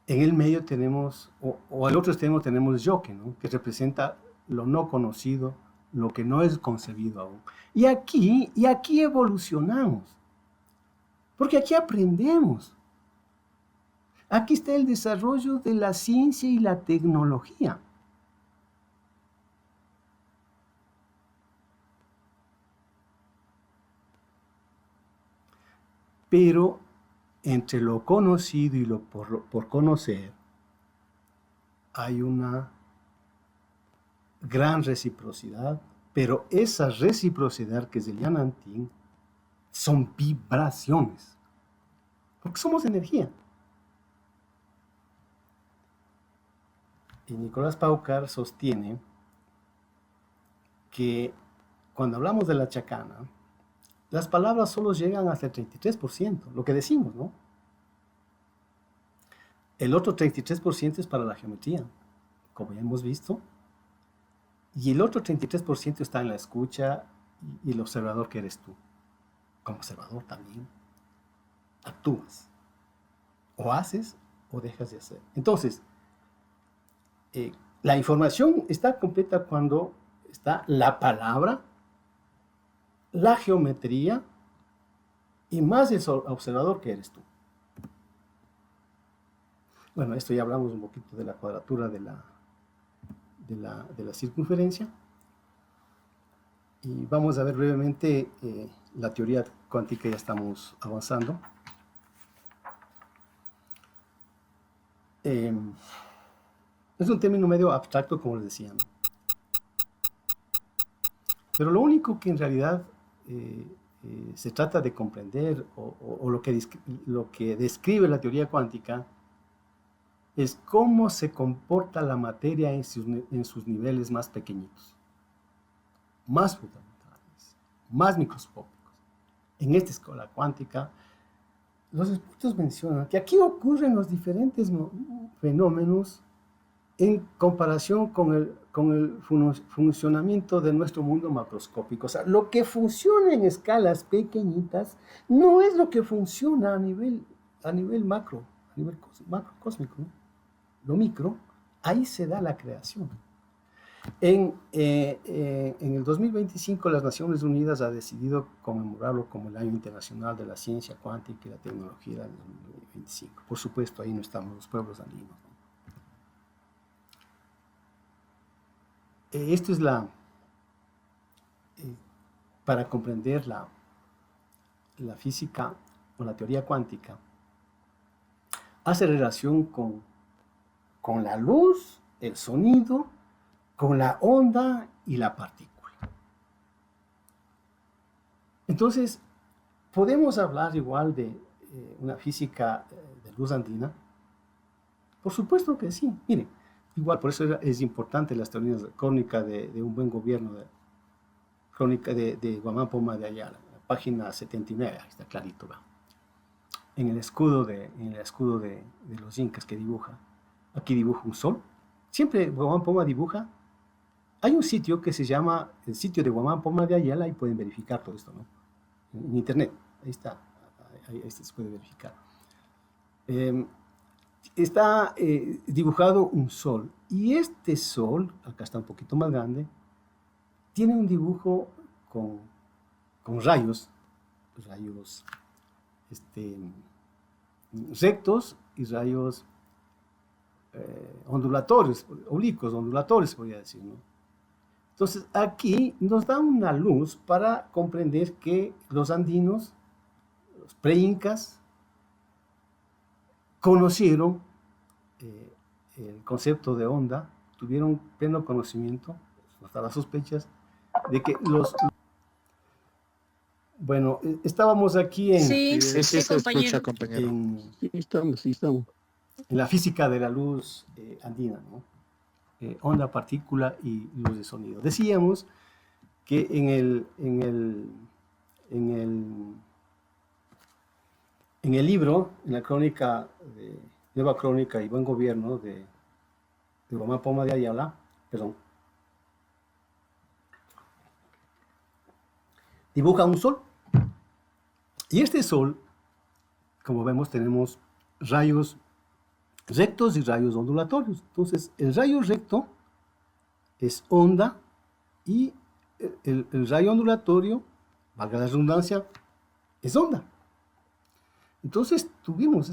el medio tenemos, o al otro extremo tenemos yoke, ¿no? Que representa lo no conocido, lo que no es concebido aún. Y aquí evolucionamos, porque aquí aprendemos. Aquí está el desarrollo de la ciencia y la tecnología. Pero entre lo conocido y lo por conocer hay una gran reciprocidad, pero esa reciprocidad que es el Yanantín son vibraciones, porque somos energía. Y Nicolás Paucar sostiene que cuando hablamos de la chacana, las palabras solo llegan hasta el 33%, lo que decimos, ¿no? El otro 33% es para la geometría, como ya hemos visto, y el otro 33% está en la escucha y el observador que eres tú. Como observador también actúas, o haces o dejas de hacer. Entonces, la información está completa cuando está la palabra, la geometría y más el observador que eres tú. Bueno, esto ya hablamos un poquito de la cuadratura de la circunferencia. Y vamos a ver brevemente la teoría cuántica, ya estamos avanzando. Es un término medio abstracto, como les decía, ¿no? Pero lo único que en realidad se trata de comprender, o lo que describe la teoría cuántica, es cómo se comporta la materia en sus niveles más pequeñitos, más fundamentales, más microscópicos. En esta escuela cuántica, los expertos mencionan que aquí ocurren los diferentes fenómenos en comparación con el funcionamiento de nuestro mundo macroscópico. O sea, lo que funciona en escalas pequeñitas no es lo que funciona a nivel macro, a nivel macro cósmico, ¿no? Lo micro, ahí se da la creación. En el 2025 las Naciones Unidas ha decidido conmemorarlo como el Año Internacional de la Ciencia Cuántica y la Tecnología del 2025. Por supuesto, ahí no estamos los pueblos andinos, ¿no? Esto es para comprender la física o la teoría cuántica, hace relación con la luz, el sonido, con la onda y la partícula. Entonces, ¿podemos hablar igual de una física de luz andina? Por supuesto que sí. Miren, igual por eso es importante las teorías crónicas de un buen gobierno, crónica de Guamán Poma de Ayala, página 79, ahí está clarito, ¿va? En el escudo de los incas que dibuja, aquí dibuja un sol. Siempre Guamán Poma dibuja. Hay un sitio que se llama el sitio de Guamán Poma de Ayala y pueden verificar todo esto, ¿no? En internet, ahí está, ahí se puede verificar. Está dibujado un sol y este sol, acá está un poquito más grande, tiene un dibujo con rayos rectos y rayos ondulatorios, oblicuos, ondulatorios, podría decir, ¿no? Entonces, aquí nos da una luz para comprender que los andinos, los pre-incas, conocieron el concepto de onda, tuvieron pleno conocimiento, hasta las sospechas, de que Bueno, estábamos aquí Sí, compañero. Sí, estamos. En la física de la luz andina, ¿no? Onda, partícula y luz de sonido. Decíamos que en el libro, en la crónica de Nueva Crónica y Buen Gobierno de Guamán Poma de Ayala, dibuja un sol. Y este sol, como vemos, tenemos rayos rectos y rayos ondulatorios. Entonces, el rayo recto es onda y el rayo ondulatorio, valga la redundancia, es onda. Entonces, tuvimos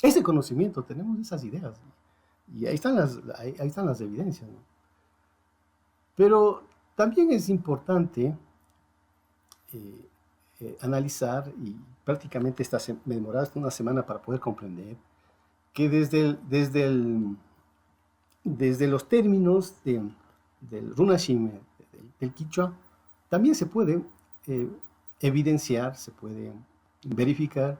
ese conocimiento, tenemos esas ideas. Y ahí están las evidencias, ¿no? Pero también es importante analizar, y prácticamente me demoraste una semana para poder comprender, que desde los términos del runashim, del quichua, también se puede evidenciar, se puede verificar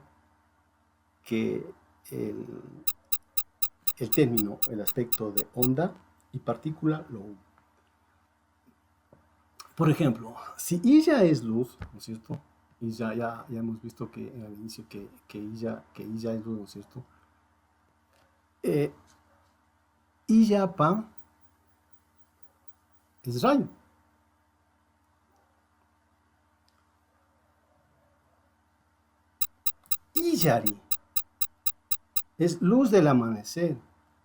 que el término, el aspecto de onda y partícula, por ejemplo, si Illa es luz, ¿no es cierto? Y ya hemos visto que en el inicio que Illa es luz, ¿no es cierto? Iyapa es rayo. Iyari es luz del amanecer.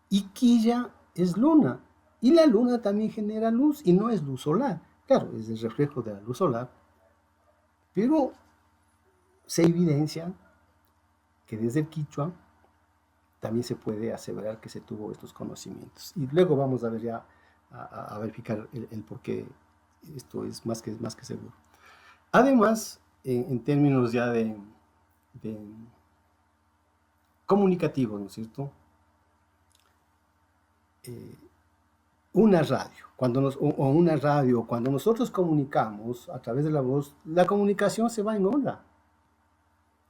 Y Quilla es luna. Y la luna también genera luz y no es luz solar. Claro, es el reflejo de la luz solar. Pero se evidencia que desde el Quichua también se puede aseverar que se tuvo estos conocimientos. Y luego vamos a ver ya, a verificar el por qué esto es más que seguro. Además, en términos ya de comunicativos, ¿no es cierto? Una radio, cuando nosotros comunicamos a través de la voz, la comunicación se va en onda.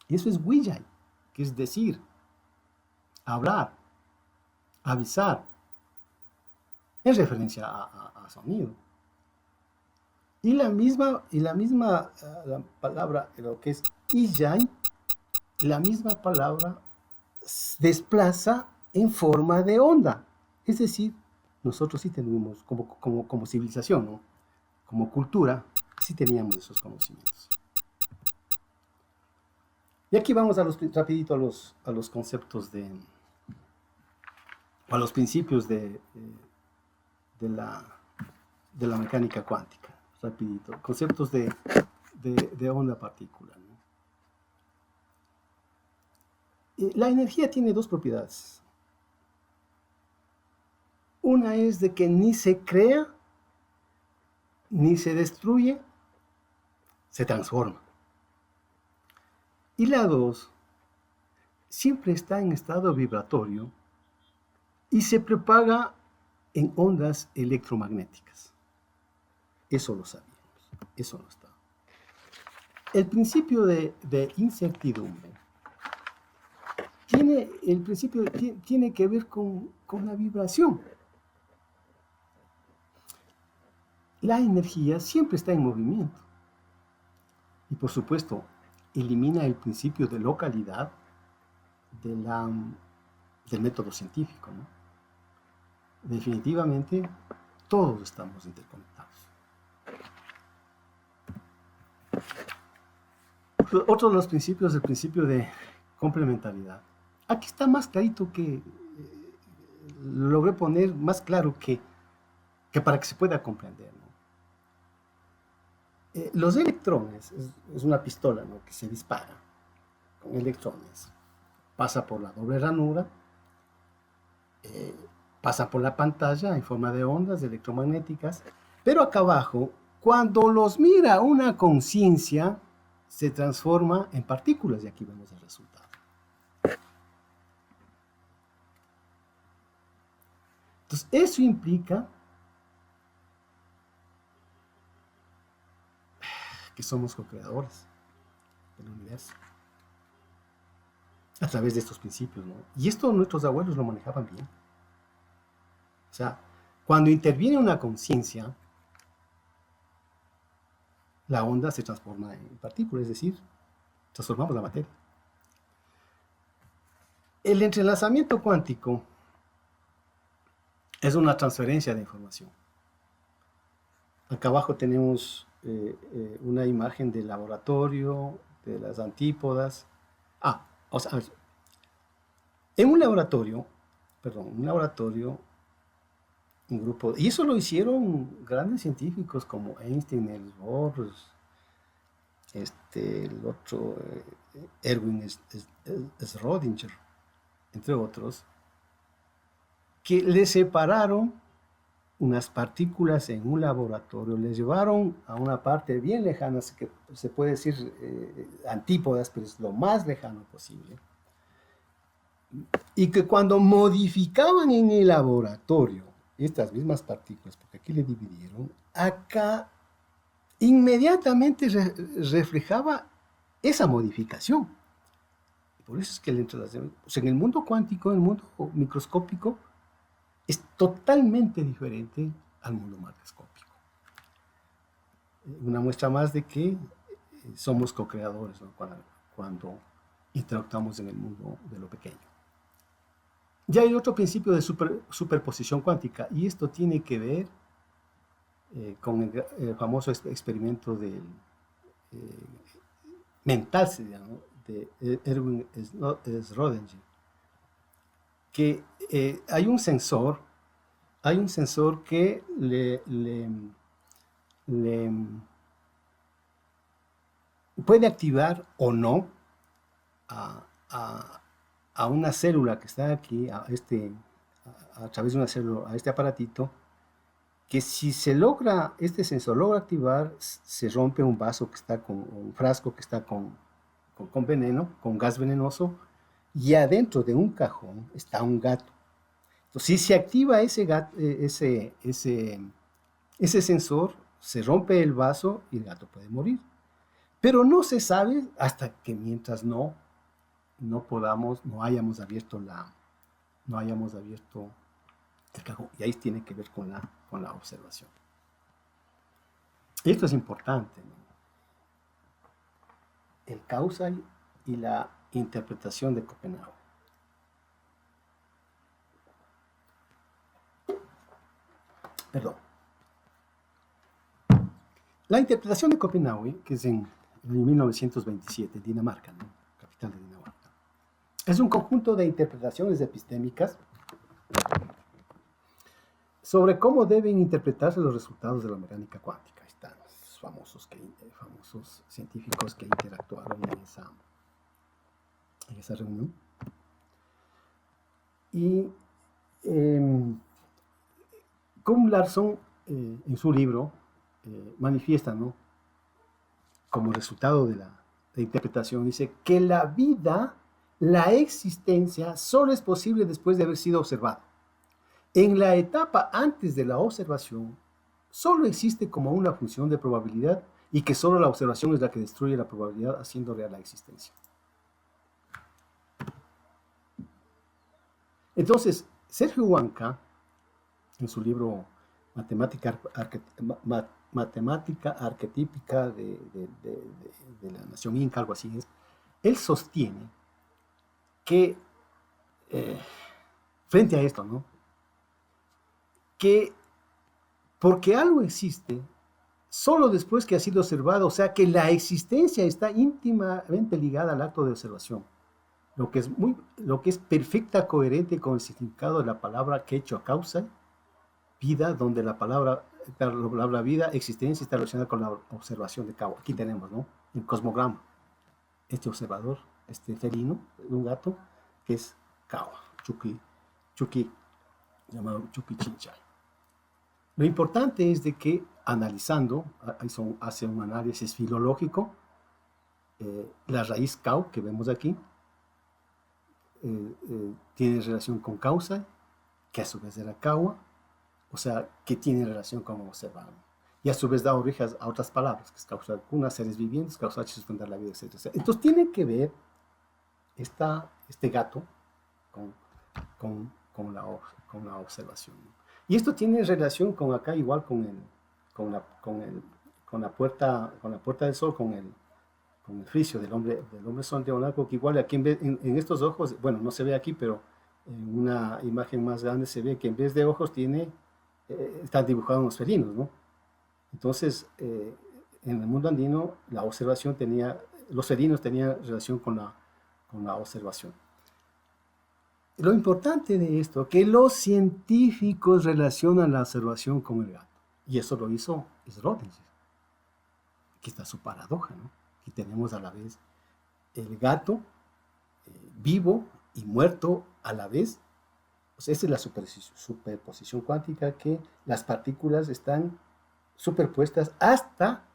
Y eso es Wiyay, que es decir, hablar, avisar, en referencia a sonido. Y la misma la palabra, lo que es Iyay, la misma palabra desplaza en forma de onda. Es decir, nosotros sí tenemos, como civilización, ¿no? Como cultura, sí teníamos esos conocimientos. Y aquí vamos rapidito a los conceptos a los principios de la, de la mecánica cuántica. Rapidito. Conceptos de onda partícula, ¿no? La energía tiene dos propiedades. Una es de que ni se crea, ni se destruye, se transforma. Y la dos, siempre está en estado vibratorio y se propaga en ondas electromagnéticas. Eso lo sabíamos, eso no está. El principio de incertidumbre tiene que ver con la vibración. La energía siempre está en movimiento. Y por supuesto, elimina el principio de localidad del método científico, ¿no? Definitivamente, todos estamos interconectados. Otro de los principios, el principio de complementariedad. Aquí está más clarito que logré poner más claro que para que se pueda comprender, ¿no? Los electrones es una pistola, ¿no?, que se dispara con electrones. Pasa por la doble ranura, pasa por la pantalla en forma de ondas electromagnéticas, pero acá abajo, cuando los mira una conciencia, se transforma en partículas y aquí vemos el resultado. Entonces, eso implica que somos co-creadores del universo a través de estos principios, ¿no? Y esto nuestros abuelos lo manejaban bien. O sea, cuando interviene una conciencia, la onda se transforma en partículas, es decir, transformamos la materia. El entrelazamiento cuántico es una transferencia de información. Acá abajo tenemos una imagen del laboratorio, de las antípodas. O sea, en un laboratorio, un grupo, y eso lo hicieron grandes científicos como Einstein, Niels Bohr, el otro, Erwin Schrödinger, entre otros, que le separaron unas partículas en un laboratorio, les llevaron a una parte bien lejana, que se puede decir antípodas, pero es lo más lejano posible, y que cuando modificaban en el laboratorio estas mismas partículas, porque aquí le dividieron, acá inmediatamente reflejaba esa modificación. Por eso es que en el mundo cuántico, en el mundo microscópico, es totalmente diferente al mundo macroscópico. Una muestra más de que somos co-creadores, ¿no?, cuando interactuamos en el mundo de lo pequeño. Ya hay otro principio de superposición cuántica, y esto tiene que ver con el famoso experimento del mental, ¿no?, de Erwin Schrödinger, que hay un sensor que le puede activar o no a una célula que está aquí, a través de una célula, a este aparatito, que si este sensor logra activar, se rompe un vaso que está un frasco que está con veneno, con gas venenoso, y adentro de un cajón está un gato. Entonces, si se activa ese sensor, se rompe el vaso y el gato puede morir. Pero no se sabe hasta que mientras no hayamos abierto el cajón. Y ahí tiene que ver con la observación. Esto es importante, ¿no? El causal y la interpretación de Schopenhauer. Perdón. La interpretación de Copenhague, que es en 1927, Dinamarca, ¿no? Capital de Dinamarca, es un conjunto de interpretaciones epistémicas sobre cómo deben interpretarse los resultados de la mecánica cuántica. Ahí están los famosos científicos que interactuaron en esa reunión. Y Kuhn Larsson, en su libro, manifiesta, ¿no?, como resultado de la interpretación, dice que la vida, la existencia, solo es posible después de haber sido observado. En la etapa antes de la observación, solo existe como una función de probabilidad y que solo la observación es la que destruye la probabilidad haciendo real la existencia. Entonces, Sergio Huanca, en su libro Matemática arquetípica de la nación inca, algo así es, él sostiene que, frente a esto, ¿no?, que porque algo existe, solo después que ha sido observado, o sea, que la existencia está íntimamente ligada al acto de observación, lo que es perfecta coherente con el significado de la palabra quechua causa, vida, donde la palabra vida, existencia, está relacionada con la observación de cabo. Aquí tenemos, ¿no?, el cosmograma, este observador, este felino, un gato, que es Kawa, Chucky, llamado Chucky Chinchay. Lo importante es de que, analizando, hace un análisis filológico, la raíz Kau, que vemos aquí, tiene relación con causa, que a su vez era Kawa, o sea, que tiene relación con observado. Y a su vez da origen a otras palabras, que es causa alguna, seres vivientes, causar y sustentar la vida, etc. Entonces tiene que ver este gato con la observación, ¿no? Y esto tiene relación con acá, igual con la puerta del sol, con el friso del hombre sol de Onaco, que igual aquí en estos ojos, bueno, no se ve aquí, pero en una imagen más grande se ve que en vez de ojos están dibujados unos felinos, ¿no? Entonces, en el mundo andino, la observación los felinos tenían relación con la observación. Lo importante de esto, que los científicos relacionan la observación con el gato. Y eso lo hizo Schrödinger. Aquí está su paradoja, ¿no? Aquí tenemos a la vez el gato vivo y muerto a la vez. Pues esa es la superposición cuántica, que las partículas están superpuestas hasta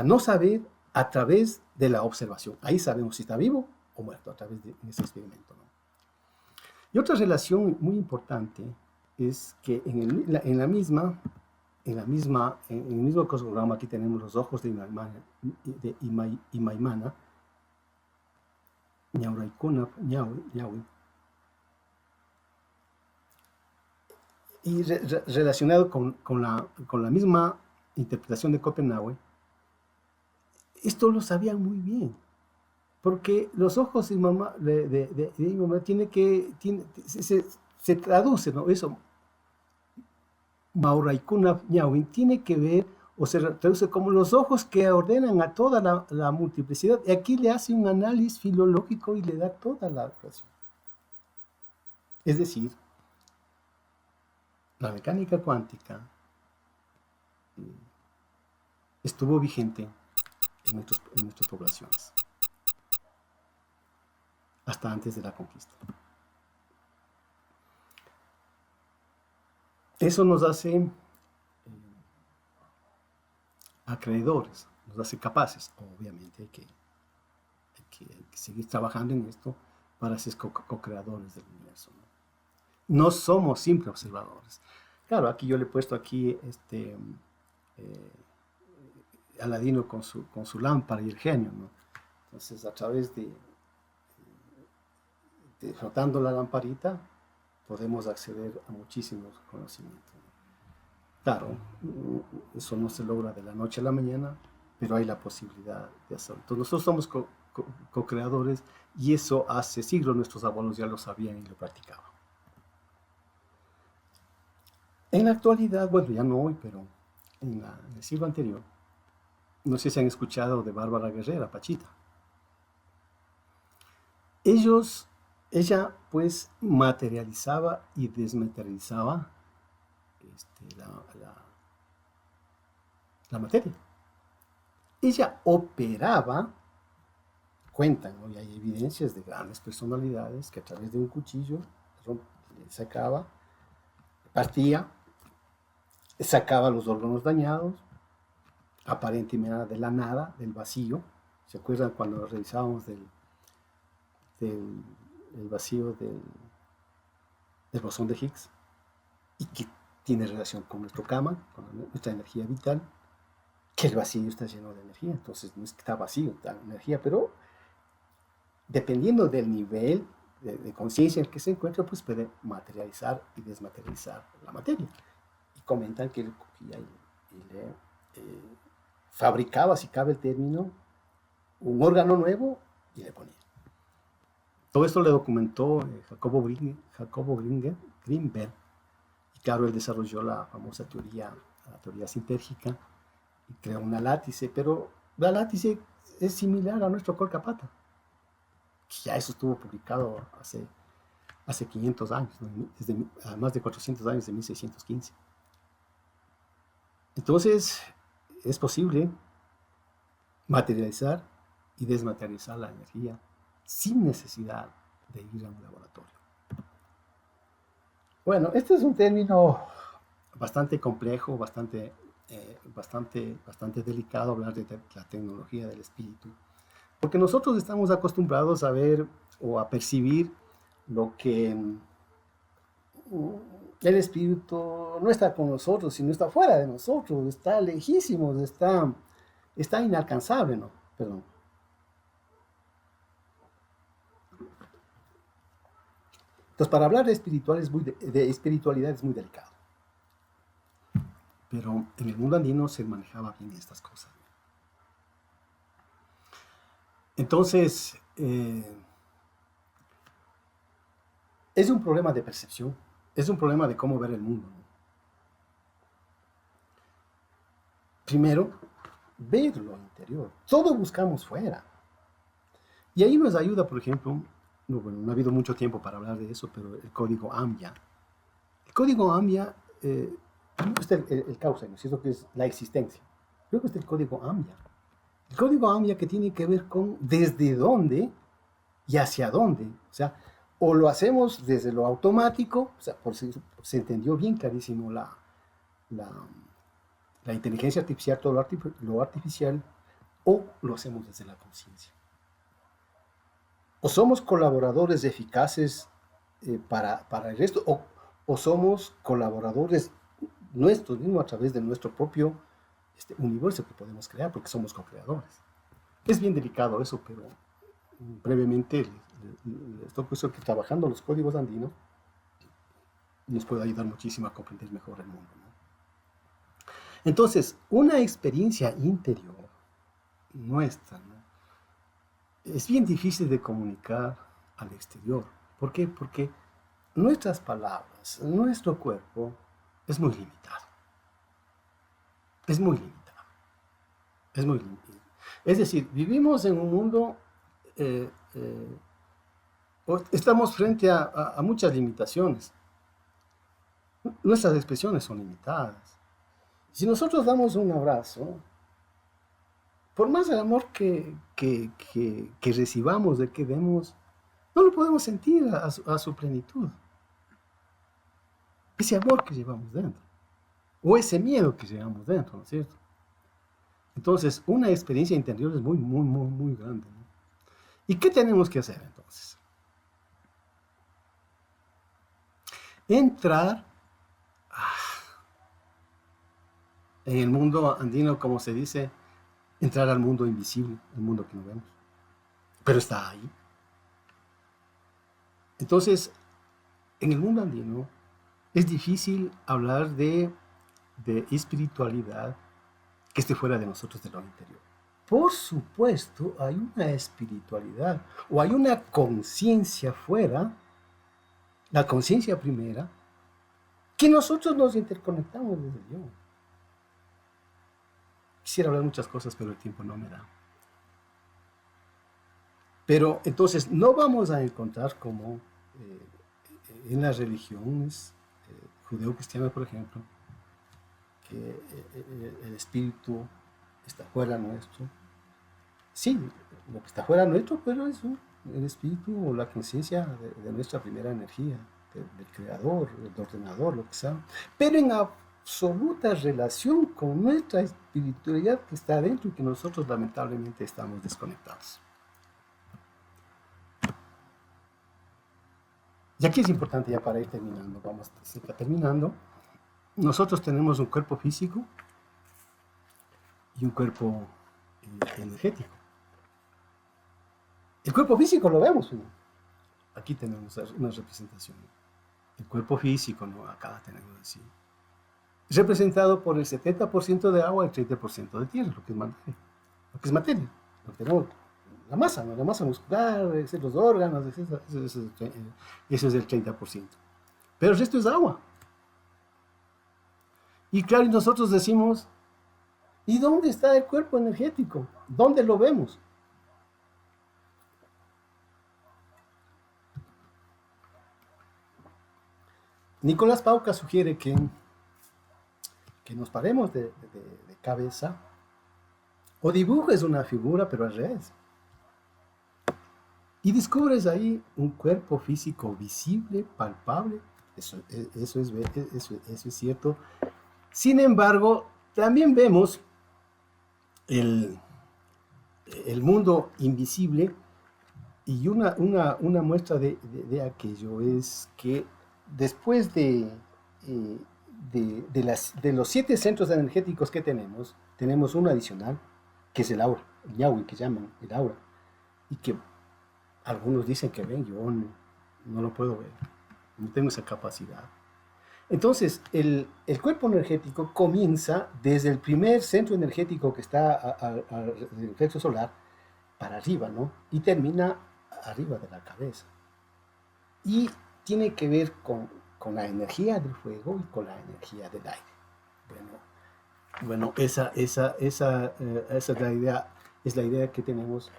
no saber a través de la observación. Ahí sabemos si está vivo o muerto a través de ese experimento, ¿no? Y otra relación muy importante es que en el mismo cosmograma, aquí tenemos los ojos de Imaimana, Ñaui, y relacionado con la misma interpretación de Copenhague, esto lo sabían muy bien, porque los ojos de mamá se traduce, ¿no? Eso, Mauraikuna Ñawin, tiene que ver, o se traduce como los ojos que ordenan a toda la multiplicidad. Y aquí le hace un análisis filológico y le da toda la relación. Es decir, la mecánica cuántica estuvo vigente en nuestras poblaciones hasta antes de la conquista. Eso nos hace acreedores, nos hace capaces. Obviamente hay que seguir trabajando en esto para ser co-creadores del universo, ¿no? No somos simples observadores. Claro, aquí yo le he puesto aquí Aladino con su lámpara y el genio, ¿no? Entonces, a través de frotando la lamparita, podemos acceder a muchísimos conocimientos. Claro, eso no se logra de la noche a la mañana, pero hay la posibilidad de hacerlo. Entonces, nosotros somos co-creadores y eso hace siglos nuestros abuelos ya lo sabían y lo practicaban. En la actualidad, bueno, ya no hoy, pero en el siglo anterior, no sé si han escuchado de Bárbara Guerrera, Pachita. Ella pues materializaba y desmaterializaba este, la materia. Ella operaba, cuentan, ¿no? Y hay evidencias de grandes personalidades que a través de un cuchillo sacaba, partía, sacaba los órganos dañados, aparentemente de la nada, del vacío. ¿Se acuerdan cuando revisábamos el vacío del bosón de Higgs? Y que tiene relación con nuestro karma, con nuestra energía vital, que el vacío está lleno de energía. Entonces no es que está vacío, está energía, pero dependiendo del nivel de conciencia en el que se encuentra, pues puede materializar y desmaterializar la materia. Y comentan que fabricaba, si cabe el término, un órgano nuevo y le ponía. Todo esto le documentó Jacobo Greenberg, y claro, él desarrolló la famosa la teoría sintérgica, y creó una látice, pero la látice es similar a nuestro Colcapata. Ya eso estuvo publicado hace 500 años, ¿no? Desde más de 400 años, de 1615. Entonces, es posible materializar y desmaterializar la energía sin necesidad de ir a un laboratorio. Bueno, este es un término bastante complejo, bastante delicado hablar de la tecnología del espíritu, porque nosotros estamos acostumbrados a ver o a percibir lo que el espíritu no está con nosotros, sino está fuera de nosotros, está lejísimo, está inalcanzable, ¿no? Perdón. Entonces, para hablar de espiritualidad es muy delicado. Pero en el mundo andino se manejaba bien estas cosas. Entonces, es un problema de percepción, es un problema de cómo ver el mundo, ¿no? Primero, ver lo interior. Todo buscamos fuera. Y ahí nos ayuda, por ejemplo, no ha habido mucho tiempo para hablar de eso, pero el código AMIA. El código AMIA, primero está el causa, ¿no es cierto? Que es la existencia. Luego está el código AMIA. El código AMIA que tiene que ver con desde dónde y hacia dónde. O sea, o lo hacemos desde lo automático, o sea, por si se entendió bien clarísimo la inteligencia artificial, todo lo artificial, o lo hacemos desde la conciencia. O somos colaboradores eficaces para el resto, o somos colaboradores nuestros mismos a través de nuestro propio universo que podemos crear, porque somos co-creadores. Es bien delicado eso, pero brevemente estoy puesto que trabajando los códigos andinos nos puede ayudar muchísimo a comprender mejor el mundo, ¿no? Entonces, una experiencia interior nuestra, ¿no?, es bien difícil de comunicar al exterior. ¿Por qué? Porque nuestras palabras, nuestro cuerpo es muy limitado. Es muy limitado. Es muy limitado. Es decir, vivimos en un mundo, estamos frente a muchas limitaciones. Nuestras expresiones son limitadas. Si nosotros damos un abrazo, por más el amor que recibamos, de que demos, no lo podemos sentir a su plenitud. Ese amor que llevamos dentro, o ese miedo que llevamos dentro, ¿no es cierto? Entonces, una experiencia interior es muy, muy, muy, muy grande, ¿no? ¿Y qué tenemos que hacer entonces? Entrar en el mundo andino, como se dice, entrar al mundo invisible, el mundo que no vemos, pero está ahí. Entonces, en el mundo andino es difícil hablar de espiritualidad que esté fuera de nosotros, de lo interior. Por supuesto, hay una espiritualidad o hay una conciencia fuera, la conciencia primera, que nosotros nos interconectamos desde el yo. Quisiera hablar muchas cosas, pero el tiempo no me da. Pero entonces no vamos a encontrar como en las religiones judeo-cristianas, por ejemplo, que el espíritu está fuera nuestro. Sí, lo que está fuera nuestro, pero es el espíritu o la conciencia de nuestra primera energía, del creador, del ordenador, lo que sea. Pero en absoluta relación con nuestra espiritualidad que está adentro y que nosotros lamentablemente estamos desconectados. Y aquí es importante, ya para ir terminando, vamos cerca terminando. Nosotros tenemos un cuerpo físico y un cuerpo energético. El cuerpo físico lo vemos, ¿no? Aquí tenemos una representación. El cuerpo físico, ¿no? Acá tenemos así. Representado por el 70% de agua y el 30% de tierra, lo que es materia. Lo que tenemos, la masa, ¿no? La masa muscular, los órganos, eso es el 30%. Pero el resto es agua. Y claro, nosotros decimos, ¿y dónde está el cuerpo energético? ¿Dónde lo vemos? Nicolás Pauca sugiere que nos paremos de cabeza o dibujes una figura, pero al revés. Y descubres ahí un cuerpo físico visible, palpable. Eso es cierto. Sin embargo, también vemos el mundo invisible, y una muestra de aquello es que después de los 7 centros energéticos que tenemos uno adicional, que es el aura, el Yahui, que llaman el aura, y que algunos dicen que ven, yo no lo puedo ver, no tengo esa capacidad. Entonces, el cuerpo energético comienza desde el primer centro energético que está al reflejo solar para arriba, ¿no? Y termina arriba de la cabeza. Y tiene que ver con la energía del fuego y con la energía del aire. Bueno, esa es la idea que tenemos,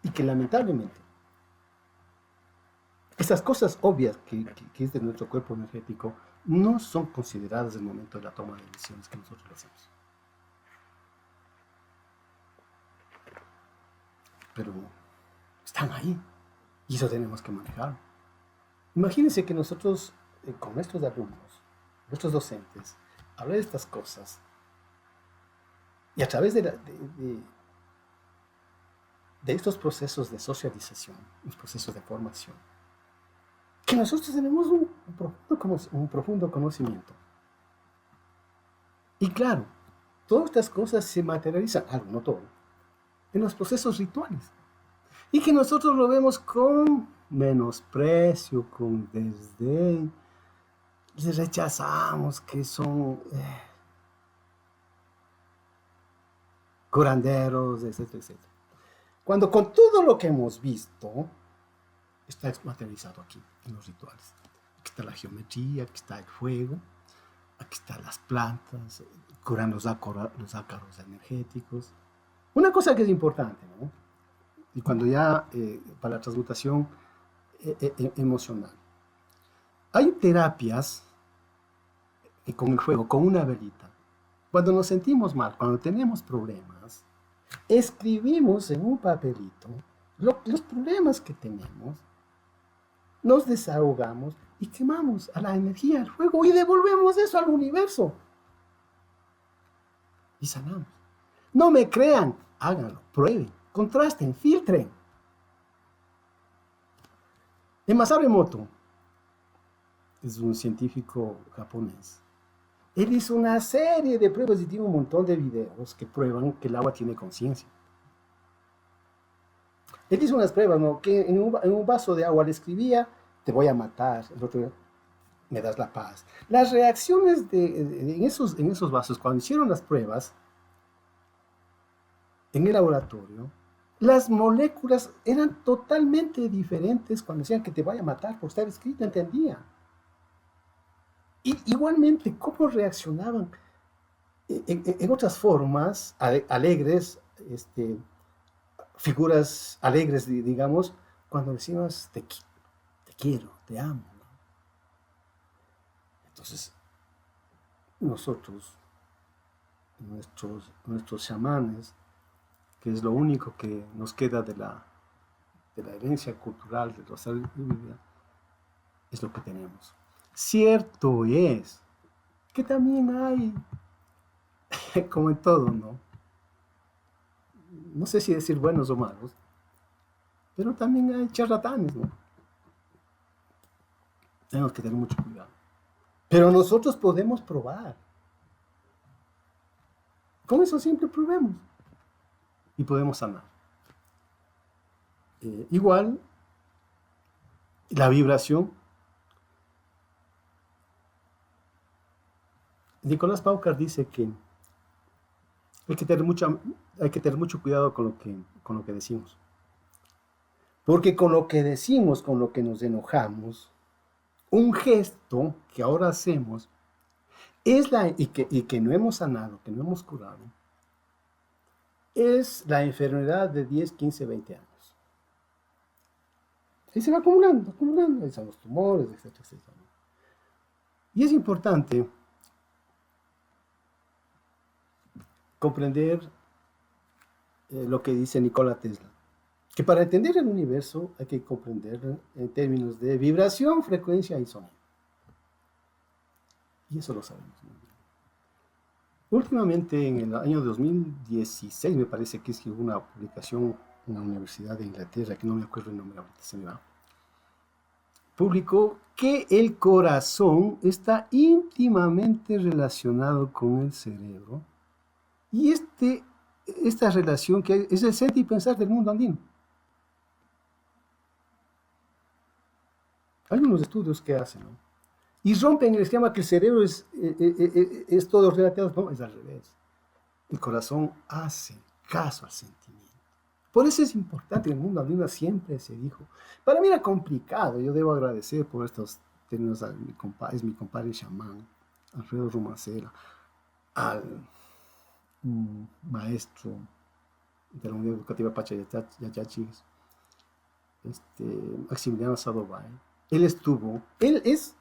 y que lamentablemente esas cosas obvias que es de nuestro cuerpo energético no son consideradas en el momento de la toma de decisiones que nosotros hacemos. Pero están ahí, y eso tenemos que manejar. Imagínense que nosotros, con nuestros alumnos, nuestros docentes, hablar de estas cosas, y a través de estos procesos de socialización, los procesos de formación, que nosotros tenemos un profundo conocimiento. Y claro, todas estas cosas se materializan, algo, no todo, en los procesos rituales. Y que nosotros lo vemos con menosprecio, con desdén, les rechazamos, que son curanderos, etcétera, etcétera. Cuando con todo lo que hemos visto está materializado aquí, en los rituales. Aquí está la geometría, aquí está el fuego, aquí están las plantas, curan los ácaros energéticos. Una cosa que es importante, ¿no? Y cuando ya, para la transmutación emocional, hay terapias con el fuego, con una velita. Cuando nos sentimos mal, cuando tenemos problemas, escribimos en un papelito los problemas que tenemos, nos desahogamos y quemamos a la energía del fuego y devolvemos eso al universo. Y sanamos. No me crean, háganlo, prueben, contrasten, filtren. Masaru Emoto es un científico japonés. Él hizo una serie de pruebas y tiene un montón de videos que prueban que el agua tiene conciencia. Él hizo unas pruebas, ¿no? Que en un vaso de agua le escribía, te voy a matar, el otro, me das la paz. Las reacciones en esos vasos, cuando hicieron las pruebas en el laboratorio, las moléculas eran totalmente diferentes cuando decían que te voy a matar por estar escrito, entendía. Y igualmente, ¿cómo reaccionaban en otras formas, alegres, figuras alegres, digamos, cuando decimos te quiero, te amo, ¿no? Entonces, nosotros, nuestros chamanes, que es lo único que nos queda de la herencia cultural de Rosario y Biblia, es lo que tenemos. Cierto es que también hay, como en todo, ¿no? No sé si decir buenos o malos, pero también hay charlatanes, ¿no? Tenemos que tener mucho cuidado. Pero nosotros podemos probar. Con eso siempre probemos. Y podemos sanar. Igual, la vibración. Nicolás Paucar dice que hay que tener mucho cuidado con lo que decimos. Porque con lo que decimos, con lo que nos enojamos, un gesto que ahora hacemos y que no hemos sanado, que no hemos curado, es la enfermedad de 10, 15, 20 años. Y se va acumulando, ahí son los tumores, etcétera, etcétera. Y es importante comprender lo que dice Nikola Tesla, que para entender el universo hay que comprenderlo en términos de vibración, frecuencia y sonido. Y eso lo sabemos muy bien. Últimamente, en el año 2016, me parece que es que hubo una publicación en la Universidad de Inglaterra, que no me acuerdo el nombre ahorita, se me va, publicó que el corazón está íntimamente relacionado con el cerebro, y esta relación que es el sentir y pensar del mundo andino. Hay unos estudios que hacen, ¿no? Y rompen el esquema que el cerebro es todo relativo. No, es al revés. El corazón hace caso al sentimiento. Por eso es importante, en el mundo andino siempre se dijo. Para mí era complicado, yo debo agradecer por estos términos a mi compadre chamán, Alfredo Rumacera, al maestro de la Unidad Educativa Pachayachachis, Maximiliano Sadovay. Él es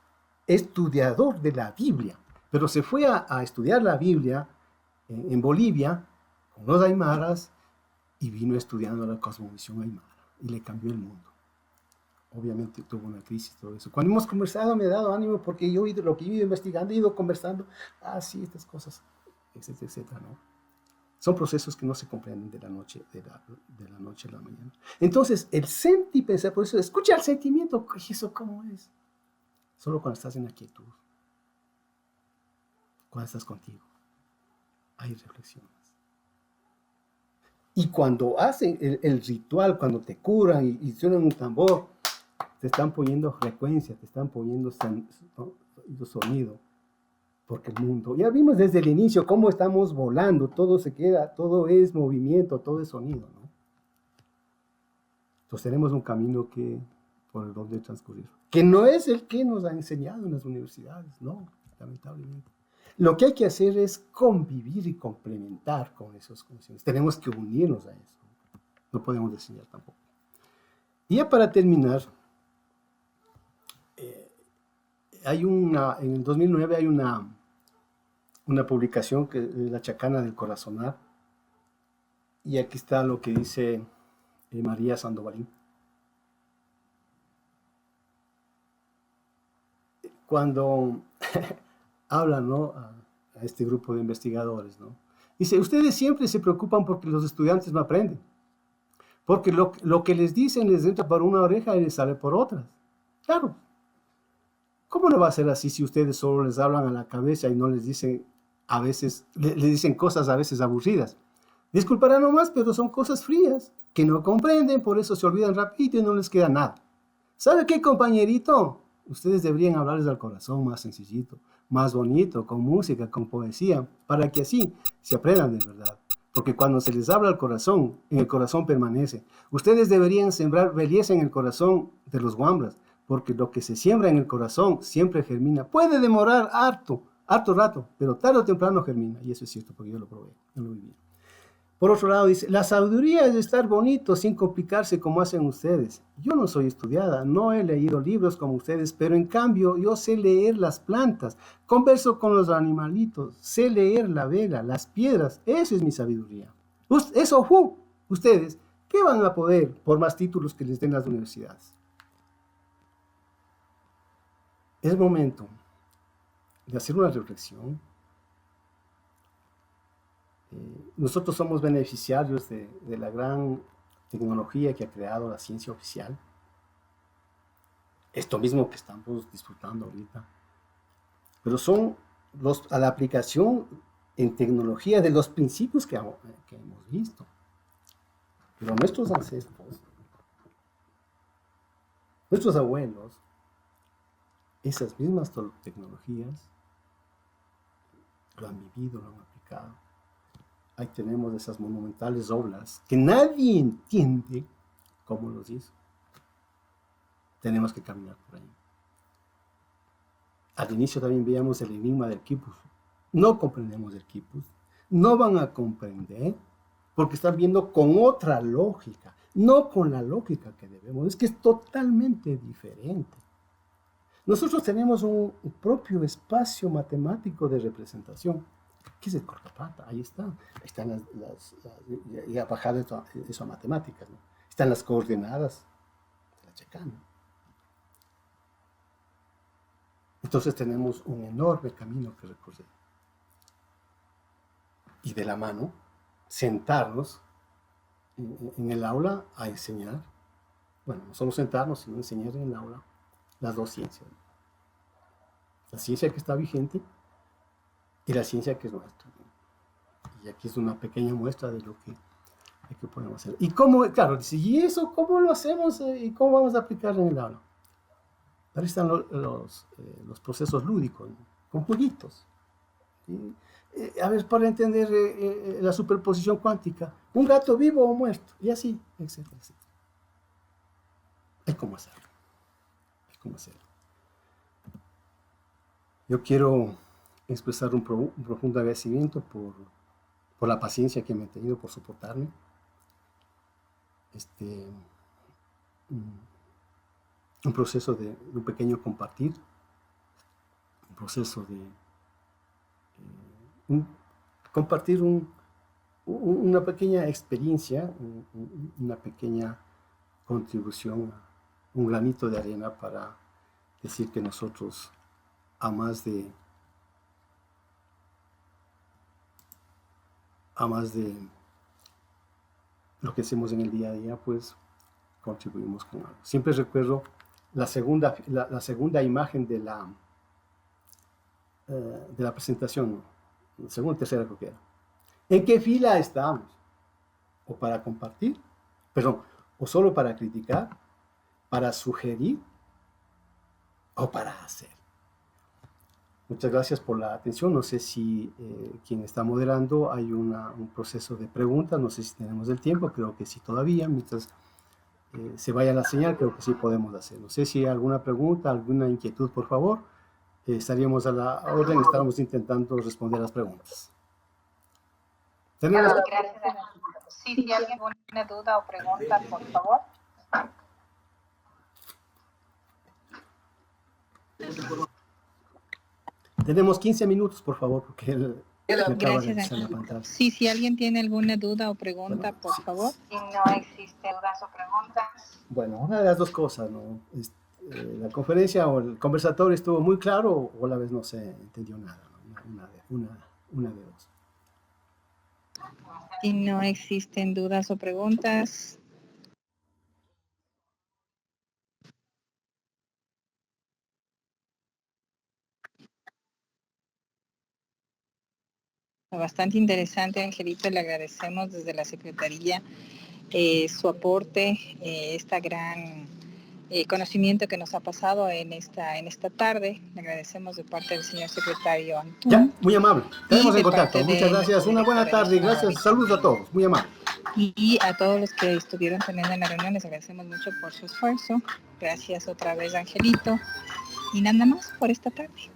estudiador de la Biblia, pero se fue a estudiar la Biblia en Bolivia con los aymaras y vino estudiando la cosmovisión aymara y le cambió el mundo. Obviamente tuvo una crisis, todo eso. Cuando hemos conversado me ha dado ánimo porque yo lo que he ido investigando, he ido conversando, sí, estas cosas, etcétera, etcétera, ¿no? Son procesos que no se comprenden de la noche a la mañana. Entonces, el sentir, pensar, por eso, escucha el sentimiento, ¿y eso cómo es? Solo cuando estás en la quietud, cuando estás contigo, hay reflexiones. Y cuando hacen el ritual, cuando te curan y suenan un tambor, te están poniendo frecuencia, te están poniendo sonido. Porque el mundo, ya vimos desde el inicio cómo estamos volando, todo se queda, todo es movimiento, todo es sonido, ¿no? Entonces tenemos un camino por el donde transcurrir, que no es el que nos ha enseñado en las universidades, no, lamentablemente. Lo que hay que hacer es convivir y complementar con esos conocimientos. Tenemos que unirnos a eso, no podemos enseñar tampoco. Y ya para terminar, en el 2009 hay una publicación que es La Chacana del Corazonar, y aquí está lo que dice María Sandovalín. Cuando habla, ¿no?, a este grupo de investigadores, ¿no? Dice, ustedes siempre se preocupan porque los estudiantes no aprenden, porque lo que les dicen les entra por una oreja y les sale por otras. Claro. ¿Cómo no va a ser así si ustedes solo les hablan a la cabeza y no les dicen a veces, le dicen cosas a veces aburridas? Disculparán nomás, pero son cosas frías, que no comprenden, por eso se olvidan rápido y no les queda nada. ¿Sabe qué, compañerito? Ustedes deberían hablarles al corazón más sencillito, más bonito, con música, con poesía, para que así se aprendan de verdad. Porque cuando se les habla al corazón, en el corazón permanece. Ustedes deberían sembrar belleza en el corazón de los guambras, porque lo que se siembra en el corazón siempre germina. Puede demorar harto rato, pero tarde o temprano germina, y eso es cierto porque yo lo probé, yo lo viví. Por otro lado dice, la sabiduría es estar bonito sin complicarse como hacen ustedes. Yo no soy estudiada, no he leído libros como ustedes, pero en cambio yo sé leer las plantas, converso con los animalitos, sé leer la vela, las piedras, eso es mi sabiduría. Ustedes, ¿qué van a poder por más títulos que les den las universidades? Es momento de hacer una reflexión. Nosotros somos beneficiarios de la gran tecnología que ha creado la ciencia oficial. Esto mismo que estamos disfrutando ahorita. Pero son a la aplicación en tecnología de los principios que hemos visto. Pero nuestros ancestros, nuestros abuelos, esas mismas tecnologías lo han vivido, lo han aplicado. Ahí tenemos esas monumentales obras que nadie entiende cómo los hizo. Tenemos que caminar por ahí. Al inicio también veíamos el enigma del quipus. No comprendemos el quipus. No van a comprender porque están viendo con otra lógica, no con la lógica que debemos. Es que es totalmente diferente. Nosotros tenemos un propio espacio matemático de representación. ¿Qué es el cortapata? Ahí está. Ahí están y a bajar eso a matemáticas, ¿no? Están las coordenadas de la chacana. Entonces tenemos un enorme camino que recorrer. Y de la mano, sentarnos en el aula a enseñar. Bueno, no solo sentarnos, sino enseñar en el aula las dos ciencias. La ciencia que está vigente y la ciencia que es nuestra. Y aquí es una pequeña muestra de lo que podemos hacer. Y cómo, claro, ¿y eso cómo lo hacemos y cómo vamos a aplicarlo en el aula? Ahí están los procesos lúdicos, ¿no? Con jueguitos. ¿Sí? A ver, para entender la superposición cuántica, un gato vivo o muerto, y así, etcétera, etcétera. Hay cómo hacerlo. Hay cómo hacerlo. Yo quiero expresar un profundo agradecimiento por la paciencia que me han tenido, por soportarme. Un proceso de un pequeño compartir, un proceso de compartir una pequeña experiencia, una pequeña contribución, un granito de arena para decir que nosotros, a más de lo que hacemos en el día a día, pues contribuimos con algo. Siempre recuerdo la segunda imagen de la presentación, la segunda o tercera creo que era. ¿En qué fila estamos? ¿O para compartir? Perdón, o solo para criticar, para sugerir o para hacer. Muchas gracias por la atención. No sé si quien está moderando hay un proceso de preguntas. No sé si tenemos el tiempo. Creo que sí todavía. Mientras se vaya la señal, creo que sí podemos hacer. No sé si hay alguna pregunta, alguna inquietud, por favor. Estaríamos a la orden. Estamos intentando responder las preguntas. ¿Tenemos? Gracias. Sí, si alguien tiene alguna duda o pregunta, por favor. Tenemos 15 minutos, por favor, porque gracias. Sí, si alguien tiene alguna duda o pregunta, por favor. Si no existe dudas o preguntas. Bueno, una de las dos cosas, ¿no? La conferencia o el conversatorio estuvo muy claro o a la vez no se entendió nada, ¿no? Una de dos. Si no existen dudas o preguntas. Bastante interesante, Angelito, le agradecemos desde la Secretaría su aporte, esta gran conocimiento que nos ha pasado en esta tarde. Le agradecemos de parte del señor secretario Antún. Ya, muy amable. Estaremos en contacto. Muchas gracias. Una buena tarde. Gracias. Saludos a todos. Muy amable. Y a todos los que estuvieron también en la reunión les agradecemos mucho por su esfuerzo. Gracias otra vez, Angelito. Y nada más por esta tarde.